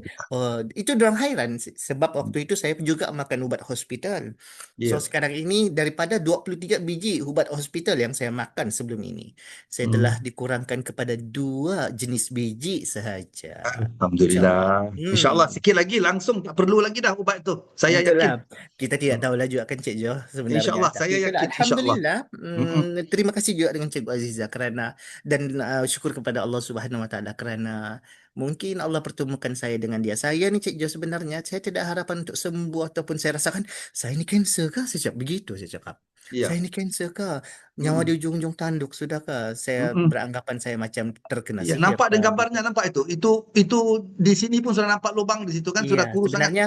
itu dorang hairan. Sebab waktu itu saya juga makan ubat hospital. So, Ya. sekarang ini daripada 23 biji ubat hospital yang saya makan sebelum ini, saya telah dikurangkan kepada 2 jenis biji sahaja. InsyaAllah. Alhamdulillah. InsyaAllah sikit lagi langsung tak perlu lagi dah ubat tu. Saya Betul yakin. lah. Kita tidak tahu lah juga kan Cik Jo sebenarnya. InsyaAllah, Tapi saya itulah, yakin. InsyaAllah. Alhamdulillah. Terima kasih juga dengan Cikgu Aziza kerana, dan syukur kepada Allah Subhanahu Wa Taala kerana mungkin Allah pertemukan saya dengan dia. Saya ni Cik Jo sebenarnya, saya tidak harapan untuk sembuh ataupun saya rasakan, saya ni kanser kah? Saya cakap begitu, saya cakap. Ya. Saya ni kanser kah? Nyawa di ujung-ujung tanduk sudahkah? Saya beranggapan saya macam terkena Ya, sihir nampak ada kah? gambarnya, nampak itu. Itu di sini pun sudah nampak lubang di situ kan, sudah Iya, kurus sangat. sebenarnya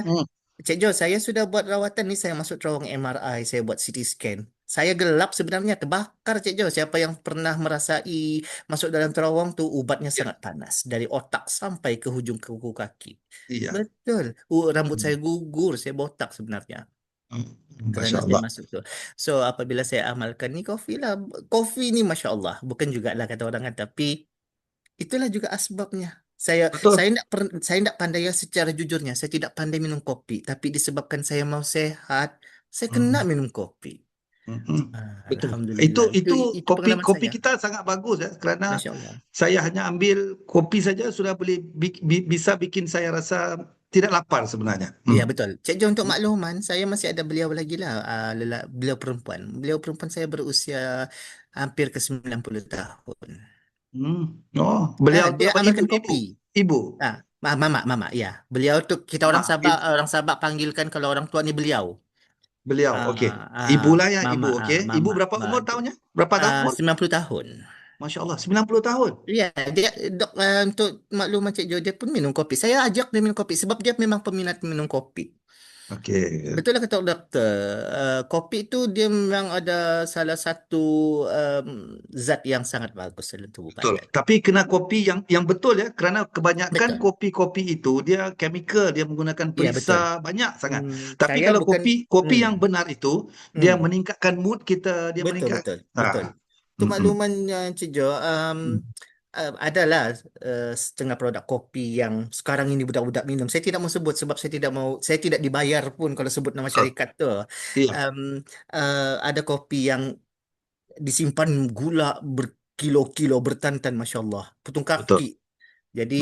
Cik Jo, saya sudah buat rawatan ni, saya masuk terowong MRI, saya buat CT scan. Saya gelap sebenarnya, terbakar Cik Jo. Siapa yang pernah merasai masuk dalam terowong tu, ubatnya Ya. sangat panas. Dari otak sampai ke hujung kuku kaki. Iya. Betul. Rambut saya gugur, saya botak sebenarnya. Masya Kerana saya Allah. masuk tu. So, apabila saya amalkan ni, kopi lah. Kopi ni Masya Allah. Bukan jugalah kata orang kan, tapi itulah juga asbabnya. Betul. Saya tidak pandai secara jujurnya. Saya tidak pandai minum kopi. Tapi disebabkan saya mau sehat, saya kena minum kopi. Betul. Alhamdulillah. Itu Kopi pengalaman kopi saya. kita sangat bagus ya, kerana Masya Allah. saya hanya ambil kopi saja sudah boleh bisa bikin saya rasa tidak lapar sebenarnya. Ya, betul. Cik Jo, untuk makluman, saya masih ada beliau lagi lah. Beliau perempuan. Beliau perempuan saya berusia hampir ke 90 tahun. Oh, beliau tu Dia apa, amalkan ibu? kopi. Ibu. Mama, ya. Beliau tu kita orang Sabah panggilkan kalau orang tua ni beliau. Beliau, okey. Ah, Ibulah ya, Mama, ibu, okey. Ibu Mama. berapa umur tahunnya? Berapa tahun umur? 90 tahun. Masya Allah, 90 tahun. Ya, dia untuk makluman Cik Jo, dia pun minum kopi. Saya ajak dia minum kopi sebab dia memang peminat minum kopi. Okey. Betul lah kata doktor. Kopi tu dia memang ada salah satu zat yang sangat bagus dalam tubuh Betul. badan. Tapi kena kopi yang betul ya, kerana kebanyakan Betul. kopi-kopi itu dia chemical, dia menggunakan Ya, betul. perisa banyak sangat. Tapi Saya kalau bukan kopi yang benar itu dia meningkatkan mood kita, dia betul, meningkat. betul. Untuk makluman Cik Jo, adalah setengah produk kopi yang sekarang ini budak-budak minum. Saya tidak mau sebut sebab saya tidak dibayar pun kalau sebut nama syarikat tu. Iya, Ada kopi yang disimpan gula berkilo-kilo bertantan, Masya Allah. Putung betul. kaki. Jadi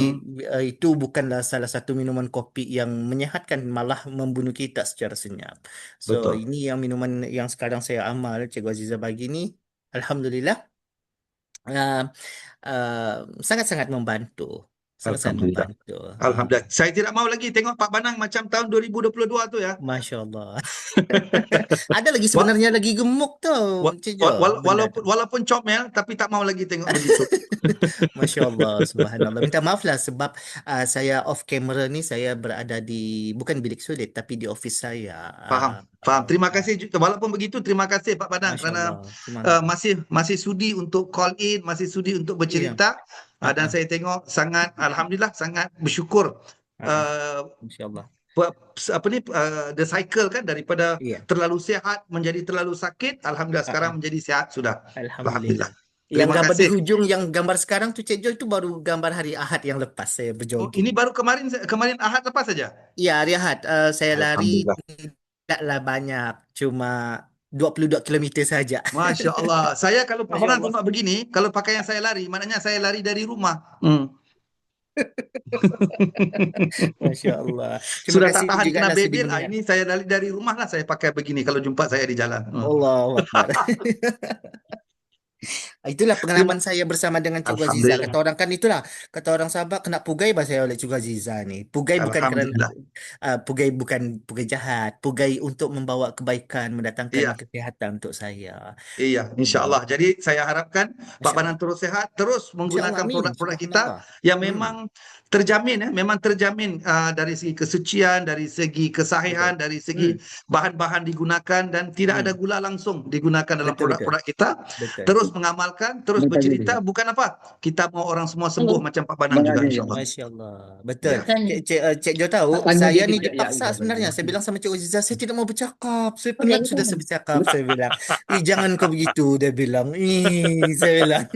itu bukanlah salah satu minuman kopi yang menyehatkan, malah membunuh kita secara senyap. So Betul. ini yang minuman yang sekarang saya amal, Cikgu Aziza bagi ni, Alhamdulillah, uh, sangat-sangat membantu. sangat-sangat Alhamdulillah. membantu. Alhamdulillah. Saya tidak mau lagi tengok Pak Banang macam tahun 2022 tu ya. Masya Allah. Ada lagi Wa- sebenarnya lagi gemuk tau, wa- Cik Jo, benda tu. walaupun comel tapi tak mau lagi tengok begitu. Masya Allah, subhanallah. Minta maaf lah sebab saya off camera ni saya berada di bukan bilik sulit tapi di office saya. Faham, faham. Terima kasih juga. Walaupun begitu, terima kasih Pak Badang Masya kerana Allah, semangat. masih sudi untuk call in, masih sudi untuk Iya. bercerita. Dan Ah, saya tengok sangat, alhamdulillah, sangat bersyukur. ah. Uh, Masya Allah. the cycle kan daripada Iya, terlalu sihat menjadi terlalu sakit. Alhamdulillah ah, sekarang menjadi sihat sudah. Alhamdulillah. Alhamdulillah. Yang Terima gambar di kasih. hujung, yang gambar sekarang tu Cik Jo itu baru gambar hari Ahad yang lepas saya Oh, berjogging. ini baru kemarin Ahad lepas saja. Ya, hari Ahad saya lari Alhamdulillah. tidaklah banyak, cuma 22 kilometer saja. Masya Allah. Saya kalau Pak Masya Badang Allah. tengok begini, kalau pakaian saya lari, maknanya saya lari dari rumah. Hmm. Masya Allah. Terima Sudah kasih tak tahan juga kena lah sudi bebel. mendengar. Ini saya dari rumah lah saya pakai begini kalau jumpa saya di jalan. Allahu Akbar. Itulah Terima pengalaman saya bersama dengan Cikgu Aziza. Alhamdulillah. Kata orang kan itulah, kata orang Sabah kena pugai bahasa oleh Cikgu Aziza ni. Pugai bukan kerana Alhamdulillah. pugai bukan pugai jahat, pugai untuk membawa kebaikan, mendatangkan Iya, kesihatan untuk saya. iya, insya Allah. Jadi saya harapkan Pak Masya Banan Allah. terus sehat, terus Insya Allah, menggunakan amin. produk-produk kita Subhanallah. yang memang terjamin memang terjamin dari segi kesucian, dari segi Betul. kesahihan, dari segi bahan-bahan digunakan dan tidak ada gula langsung digunakan dalam Betul, betul. produk-produk kita. Betul. Terus mengamalkan, terus bercerita, bukan apa? Kita mau orang semua sembuh macam Pak Banan juga insya Allah. Masya Allah. Betul. Ya. Cik Jo tahu, saya ni dipaksa sebenarnya. Saya bilang sama Cik Aziza, saya tidak mau bercakap. Saya penat sudah saya bercakap. Saya bilang, jangan kau begitu. Dia bilang, saya bilang.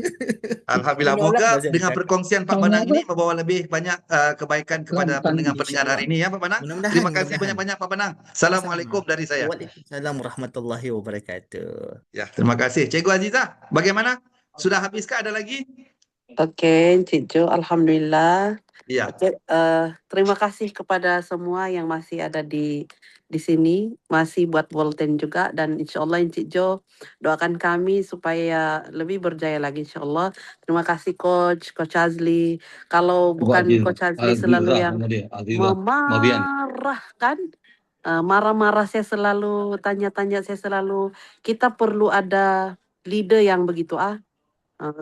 Alhamdulillah, Menolak moga bahasa dengan bercakap. perkongsian Pak Banang ini membawa lebih banyak kebaikan kepada pendengar-pendengar hari InsyaAllah. ini ya Pak Banang. Mudah-mudahan, Terima kasih mudah-mudahan. banyak-banyak Pak Banang. Sama-sama. Assalamualaikum dari saya. Waalaikumsalam warahmatullahi wabarakatuh. Ya, terima kasih. Cikgu Aziza, bagaimana? Sudah habiskah ada lagi? Oke, Cik Jo, alhamdulillah. Ya, Oke, terima kasih kepada semua yang masih ada di sini, masih buat Volten juga, dan insya Allah Cik Jo doakan kami supaya lebih berjaya lagi insya Allah. Terima kasih Coach Azli. Kalau bukan Coach Azli selalu yang memarahkan, marah-marah saya selalu, tanya-tanya saya selalu, kita perlu ada leader yang begitu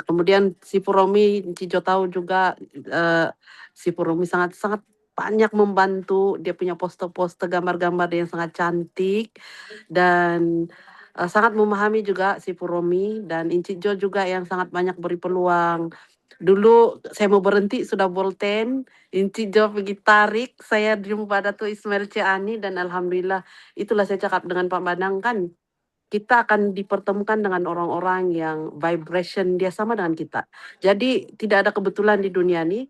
kemudian si Puromi, Cijo tahu juga si Puromi sangat-sangat banyak membantu. Dia punya poster-poster gambar-gambar yang sangat cantik dan sangat memahami juga si Puromi, dan Cijo juga yang sangat banyak beri peluang. Dulu saya mau berhenti sudah Volten, Cijo pergi tarik, saya jumpa Dato' Ismail Ciani dan alhamdulillah itulah saya cakap dengan Pak Banang kan. Kita akan dipertemukan dengan orang-orang yang vibration dia sama dengan kita. Jadi tidak ada kebetulan di dunia ini.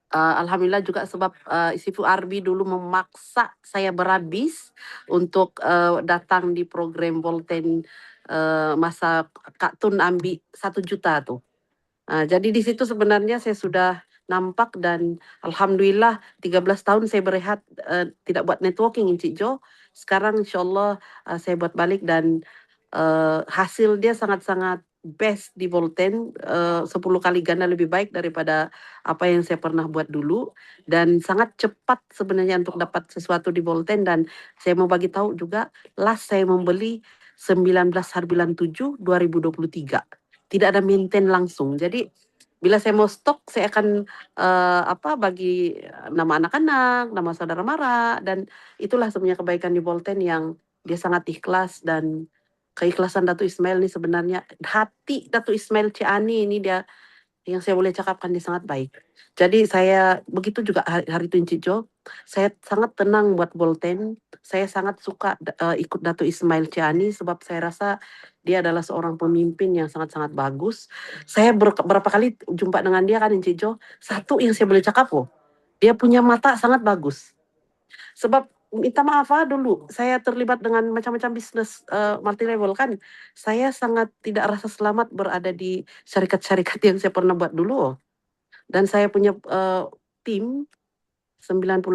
Alhamdulillah juga sebab Sifu Arbi dulu memaksa saya berhabis untuk datang di program Volten masa Kak Tun ambil 1 juta tuh. Jadi di situ sebenarnya saya sudah nampak dan alhamdulillah 13 tahun saya berehat tidak buat networking Cik Jo. Sekarang insyaAllah saya buat balik dan hasil dia sangat-sangat best di Volten, 10 kali ganda lebih baik daripada apa yang saya pernah buat dulu dan sangat cepat sebenarnya untuk dapat sesuatu di Volten. Dan saya mau bagi tahu juga last saya membeli 19/7/2023 tidak ada maintain langsung. Jadi bila saya mau stok, saya akan bagi nama anak-anak, nama saudara mara, dan itulah sebenarnya kebaikan di Volten yang dia sangat ikhlas dan keikhlasan Dato' Ismail ini sebenarnya hati Dato' Ismail Ciani ini dia yang saya boleh cakapkan dia sangat baik. Jadi saya begitu juga hari itu Cik Jo, saya sangat tenang buat Volten. Saya sangat suka ikut Dato' Ismail Ciani sebab saya rasa dia adalah seorang pemimpin yang sangat-sangat bagus. Saya berapa kali jumpa dengan dia kan Cik Jo, satu yang saya boleh cakap dia punya mata sangat bagus. Sebab minta maaf dulu saya terlibat dengan macam-macam bisnis multi level kan. Saya sangat tidak rasa selamat berada di syarikat-syarikat yang saya pernah buat dulu. Dan saya punya tim 98%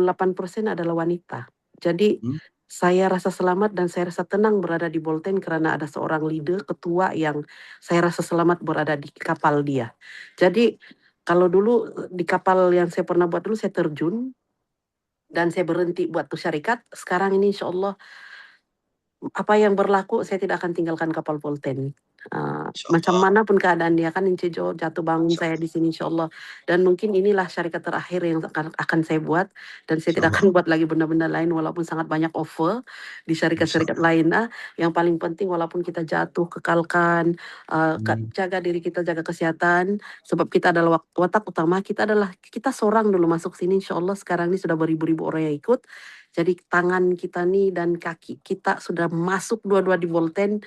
adalah wanita. Jadi saya rasa selamat dan saya rasa tenang berada di Volten karena ada seorang leader, ketua yang saya rasa selamat berada di kapal dia. Jadi Kalau dulu di kapal yang saya pernah buat dulu, saya terjun dan saya berhenti buat tuh syarikat. Sekarang ini insya Allah apa yang berlaku, saya tidak akan tinggalkan kapal Volten. Macam InsyaAllah. mana pun keadaan dia kan, Encik Jo jatuh bangun saya di sini insya Allah. Dan mungkin inilah syarikat terakhir yang akan saya buat, dan saya tidak akan buat lagi benda-benda lain walaupun sangat banyak offer di syarikat-syarikat lain. Yang paling penting walaupun kita jatuh, kekalkan, jaga diri kita, jaga kesehatan, sebab kita adalah watak utama, kita seorang dulu masuk sini insya Allah. Sekarang ini sudah beribu-ribu orang yang ikut. Jadi tangan kita nih dan kaki kita sudah masuk dua-dua di Volten.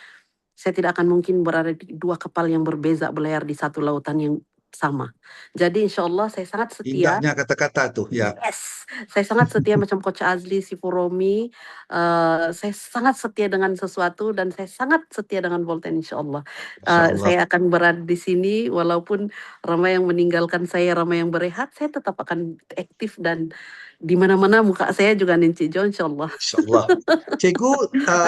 Saya tidak akan mungkin berada di dua kapal yang berbeza berlayar di satu lautan yang sama. Jadi insya Allah saya sangat setia. Indahnya kata-kata tuh, ya. Yes, saya sangat setia macam Coach Azli, si Furomi. Saya sangat setia dengan sesuatu dan saya sangat setia dengan Volten insya Allah. InsyaAllah. Saya akan berada di sini walaupun ramai yang meninggalkan saya, ramai yang berehat, saya tetap akan aktif dan di mana-mana muka saya juga Encik Jo insya Allah. InsyaAllah. Cikgu,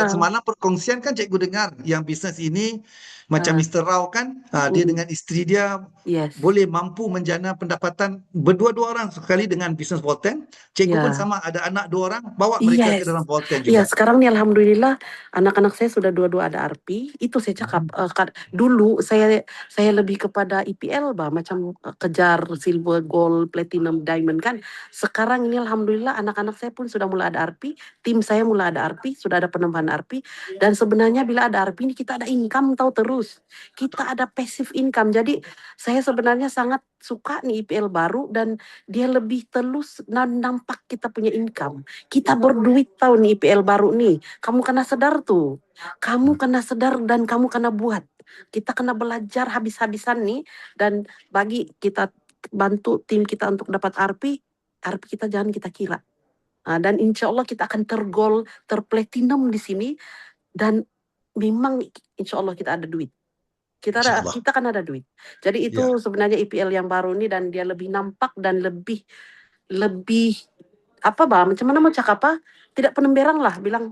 semalam perkongsian kan cikgu dengar yang bisnes ini macam Mr. Rao kan, dia dengan isteri dia Yes. boleh mampu menjana pendapatan berdua-dua orang sekali dengan bisnes Volten. Cikgu pun sama, ada anak 2 orang, bawa mereka ke Yes. dalam Volten Iya, juga. sekarang nih alhamdulillah anak-anak saya sudah dua-dua ada RP. Itu saya cakap dulu saya lebih kepada IPL macam kejar silver, gold, platinum, diamond kan. Sekarang ini alhamdulillah anak-anak saya pun sudah mulai ada RP, tim saya mulai ada RP, sudah ada penambahan RP, dan sebenarnya bila ada RP ini kita ada income tahu terus. Kita ada passive income. Jadi saya sebenarnya sangat suka nih IPL baru dan dia lebih telus nampak kita punya income. Kita berduit tahu nih IPL baru nih. Kamu kena sedar tuh. Kamu kena sedar dan kamu kena buat. Kita kena belajar habis-habisan nih dan bagi kita bantu tim kita untuk dapat RP kita jangan kita kira. Dan insya Allah kita akan tergol, terplatinum di sini dan memang insya Allah kita ada duit. Kita kan ada duit. Jadi itu sebenarnya IPL yang baru ini dan dia lebih nampak dan lebih apa macam mana mau cakap apa? Tidak penemberang lah bilang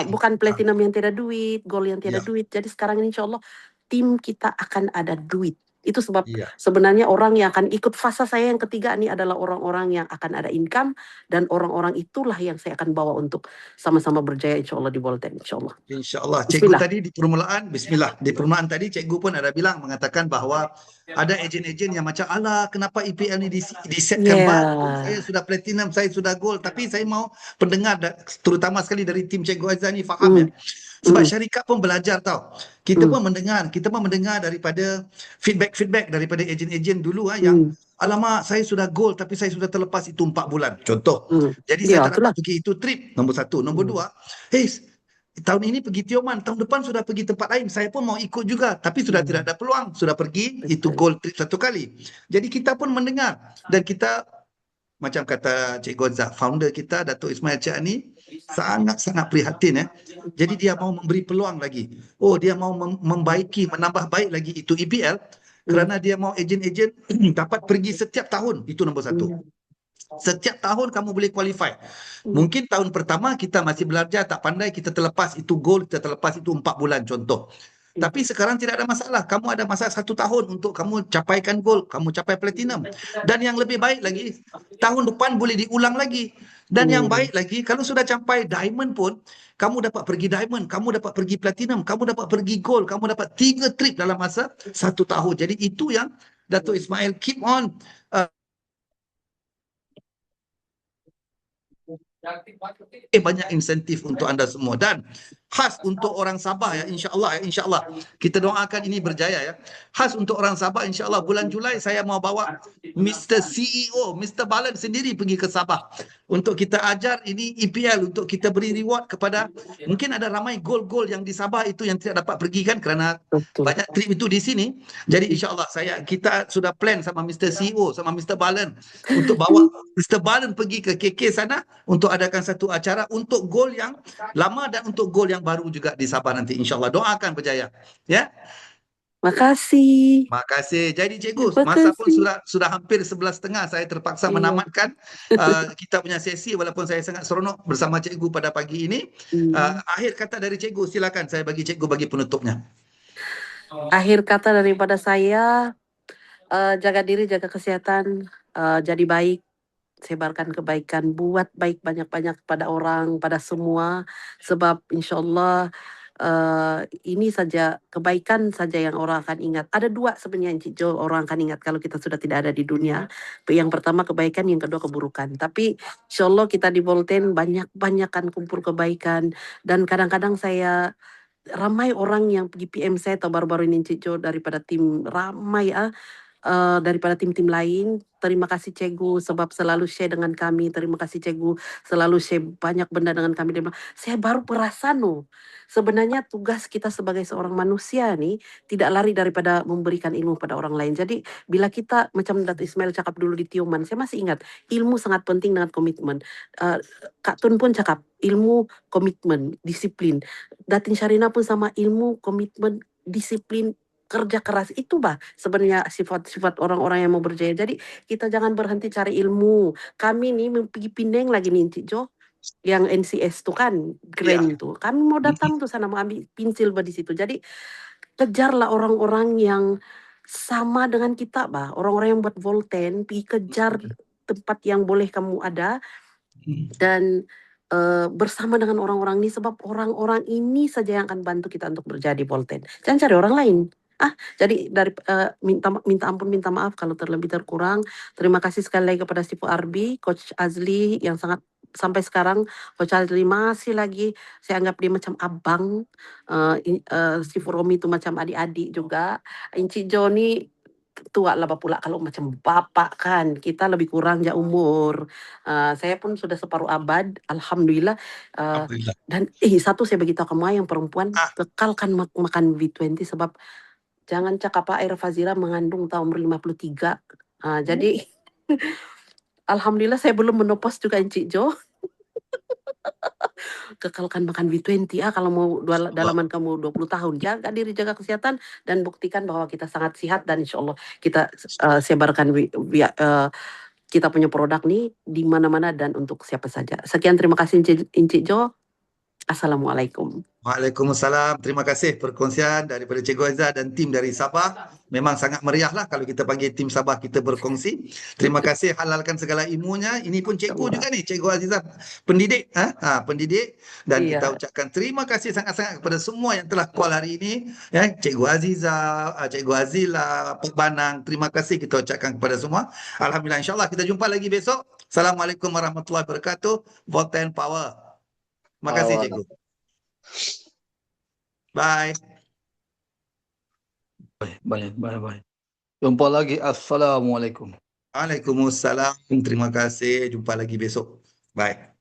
bukan platinum yang tidak duit, gold yang tidak duit. Jadi sekarang ini insya Allah tim kita akan ada duit. Itu sebab sebenarnya orang yang akan ikut fase saya yang ketiga ini adalah orang-orang yang akan ada income dan orang-orang itulah yang saya akan bawa untuk sama-sama berjaya insya Allah di Volten insya Allah. InsyaAllah. Cikgu tadi di permulaan, bismillah, di permulaan tadi cikgu pun ada bilang mengatakan bahawa ada ejen-ejen yang macam alah kenapa IPL ni disetkan baru, saya sudah platinum, saya sudah gold, tapi saya mau pendengar terutama sekali dari tim Cikgu Aizah ni faham ya. Sebab syarikat pun belajar tau. Kita pun mendengar daripada feedback daripada ejen-ejen dulu yang alamak saya sudah gold tapi saya sudah terlepas itu 4 bulan. Contoh. Jadi saya tak dapat pergi itu trip, nombor 1. Nombor 2, tahun ini pergi Tioman, tahun depan sudah pergi tempat lain. Saya pun mau ikut juga, tapi sudah tidak ada peluang. Sudah pergi itu gold trip 1 kali. Jadi kita pun mendengar dan kita macam kata Cik Gonza, founder kita Datuk Ismail Cik ni sangat-sangat prihatin Jadi dia mau memberi peluang lagi. Dia mau membaiki, menambah baik lagi itu EPL kerana dia mau ejen-ejen dapat pergi setiap tahun. Itu nombor 1. Setiap tahun kamu boleh qualify. Mungkin tahun pertama kita masih belajar, tak pandai, kita terlepas itu gold, kita terlepas itu 4 bulan contoh. Tapi sekarang tidak ada masalah. Kamu ada masa 1 tahun untuk kamu capaikan gold, kamu capai platinum. Dan yang lebih baik lagi, tahun depan boleh diulang lagi. Dan yang baik lagi, kalau sudah capai diamond pun, kamu dapat pergi diamond, kamu dapat pergi platinum, kamu dapat pergi gold, kamu dapat 3 trip dalam masa 1 tahun. Jadi itu yang Datuk Ismail keep on banyak insentif untuk anda semua dan khas untuk orang Sabah insya-Allah kita doakan ini berjaya khas untuk orang Sabah insya-Allah bulan Julai saya mau bawa Mr. CEO Mr. Balan sendiri pergi ke Sabah untuk kita ajar ini EPL untuk kita beri reward kepada mungkin ada ramai gol-gol yang di Sabah itu yang tidak dapat pergi kan kerana banyak trip itu di sini. Jadi insya-Allah kita sudah plan sama Mr. CEO sama Mr. Balan untuk bawa Mr. Balan pergi ke KK sana untuk adakan satu acara untuk gol yang lama dan untuk gol yang baru juga di Sabah nanti insya-Allah. Doakan berjaya. Ya. Makasih. Jadi cikgu, masa pun sudah hampir 11.30 saya terpaksa menamatkan kita punya sesi walaupun saya sangat seronok bersama cikgu pada pagi ini. Akhir kata dari cikgu silakan saya bagi cikgu bagi penutupnya. Akhir kata daripada saya Jaga diri, jaga kesehatan, jadi baik, sebarkan kebaikan, buat baik banyak-banyak pada orang, pada semua, sebab insya Allah ini saja kebaikan saja yang orang akan ingat. Ada dua sebenarnya Encik Jo orang akan ingat kalau kita sudah tidak ada di dunia. Yang pertama kebaikan, yang kedua keburukan. Tapi insya Allah kita di Volten banyak-banyakan kumpul kebaikan, dan kadang-kadang saya ramai orang yang pergi PM saya atau baru-baru ini Encik Jo daripada tim ramai daripada tim-tim lain. Terima kasih Cikgu sebab selalu share dengan kami. Terima kasih Cikgu selalu share banyak benda dengan kami. Saya baru perasan sebenarnya tugas kita sebagai seorang manusia nih tidak lari daripada memberikan ilmu pada orang lain. Jadi bila kita macam Dato' Ismail cakap dulu di Tioman, saya masih ingat ilmu sangat penting dengan komitmen. Kak Tun pun cakap ilmu, komitmen, disiplin. Datin Syarina pun sama, ilmu, komitmen, disiplin, kerja keras. Itu sebenarnya sifat-sifat orang-orang yang mau berjaya. Jadi kita jangan berhenti cari ilmu. Kami nih pergi Pineng lagi nih Encik Jo, yang NCS tuh kan grand tuh. Kami mau datang tuh sana mau ambil pensil di situ. Jadi kejarlah orang-orang yang sama dengan kita orang-orang yang buat Volten, pergi kejar tempat yang boleh kamu ada dan bersama dengan orang-orang ini, sebab orang-orang ini saja yang akan bantu kita untuk berjadi Volten. Jangan cari orang lain. Jadi dari minta ampun, minta maaf kalau terlebih terkurang. Terima kasih sekali lagi kepada Sifu Arbi, Coach Azli yang sangat sampai sekarang Coach Azli masih lagi saya anggap dia macam abang, Sifu Romi itu macam adik-adik juga. Encik Joni tua lah pula kalau macam bapak kan, kita lebih kurang umur. Saya pun sudah separuh abad, alhamdulillah. Dan satu saya beritahu kamu yang perempuan, kekalkan makan B20 sebab jangan cakap Air Fazira mengandung tahun 53. Jadi alhamdulillah saya belum menopos juga Encik Jo. Kekalkan makan B20 kalau mau dalaman kamu 20 tahun. Jaga diri, jaga kesehatan, dan buktikan bahwa kita sangat sehat, dan insya Allah kita sebarkan kita punya produk nih di mana-mana dan untuk siapa saja. Sekian, terima kasih Encik Jo. Assalamualaikum. Waalaikumsalam. Terima kasih perkongsian daripada Cikgu Aizah dan tim dari Sabah. Memang sangat meriah lah kalau kita panggil tim Sabah kita berkongsi. Terima kasih halalkan segala ilmunya. Ini pun cikgu juga nih, Cikgu Azizah, pendidik, pendidik. Dan kita ucapkan terima kasih sangat-sangat kepada semua yang telah call hari ini. Ya, Cikgu Azizah, Cikgu Azila, Pak Banang. Terima kasih kita ucapkan kepada semua. Alhamdulillah, insyaAllah kita jumpa lagi besok. Assalamualaikum warahmatullahi wabarakatuh. Volten Power. Terima kasih Cikgu. Bye. Bye. Jumpa lagi. Assalamualaikum. Waalaikumsalam. Terima kasih. Jumpa lagi besok. Bye.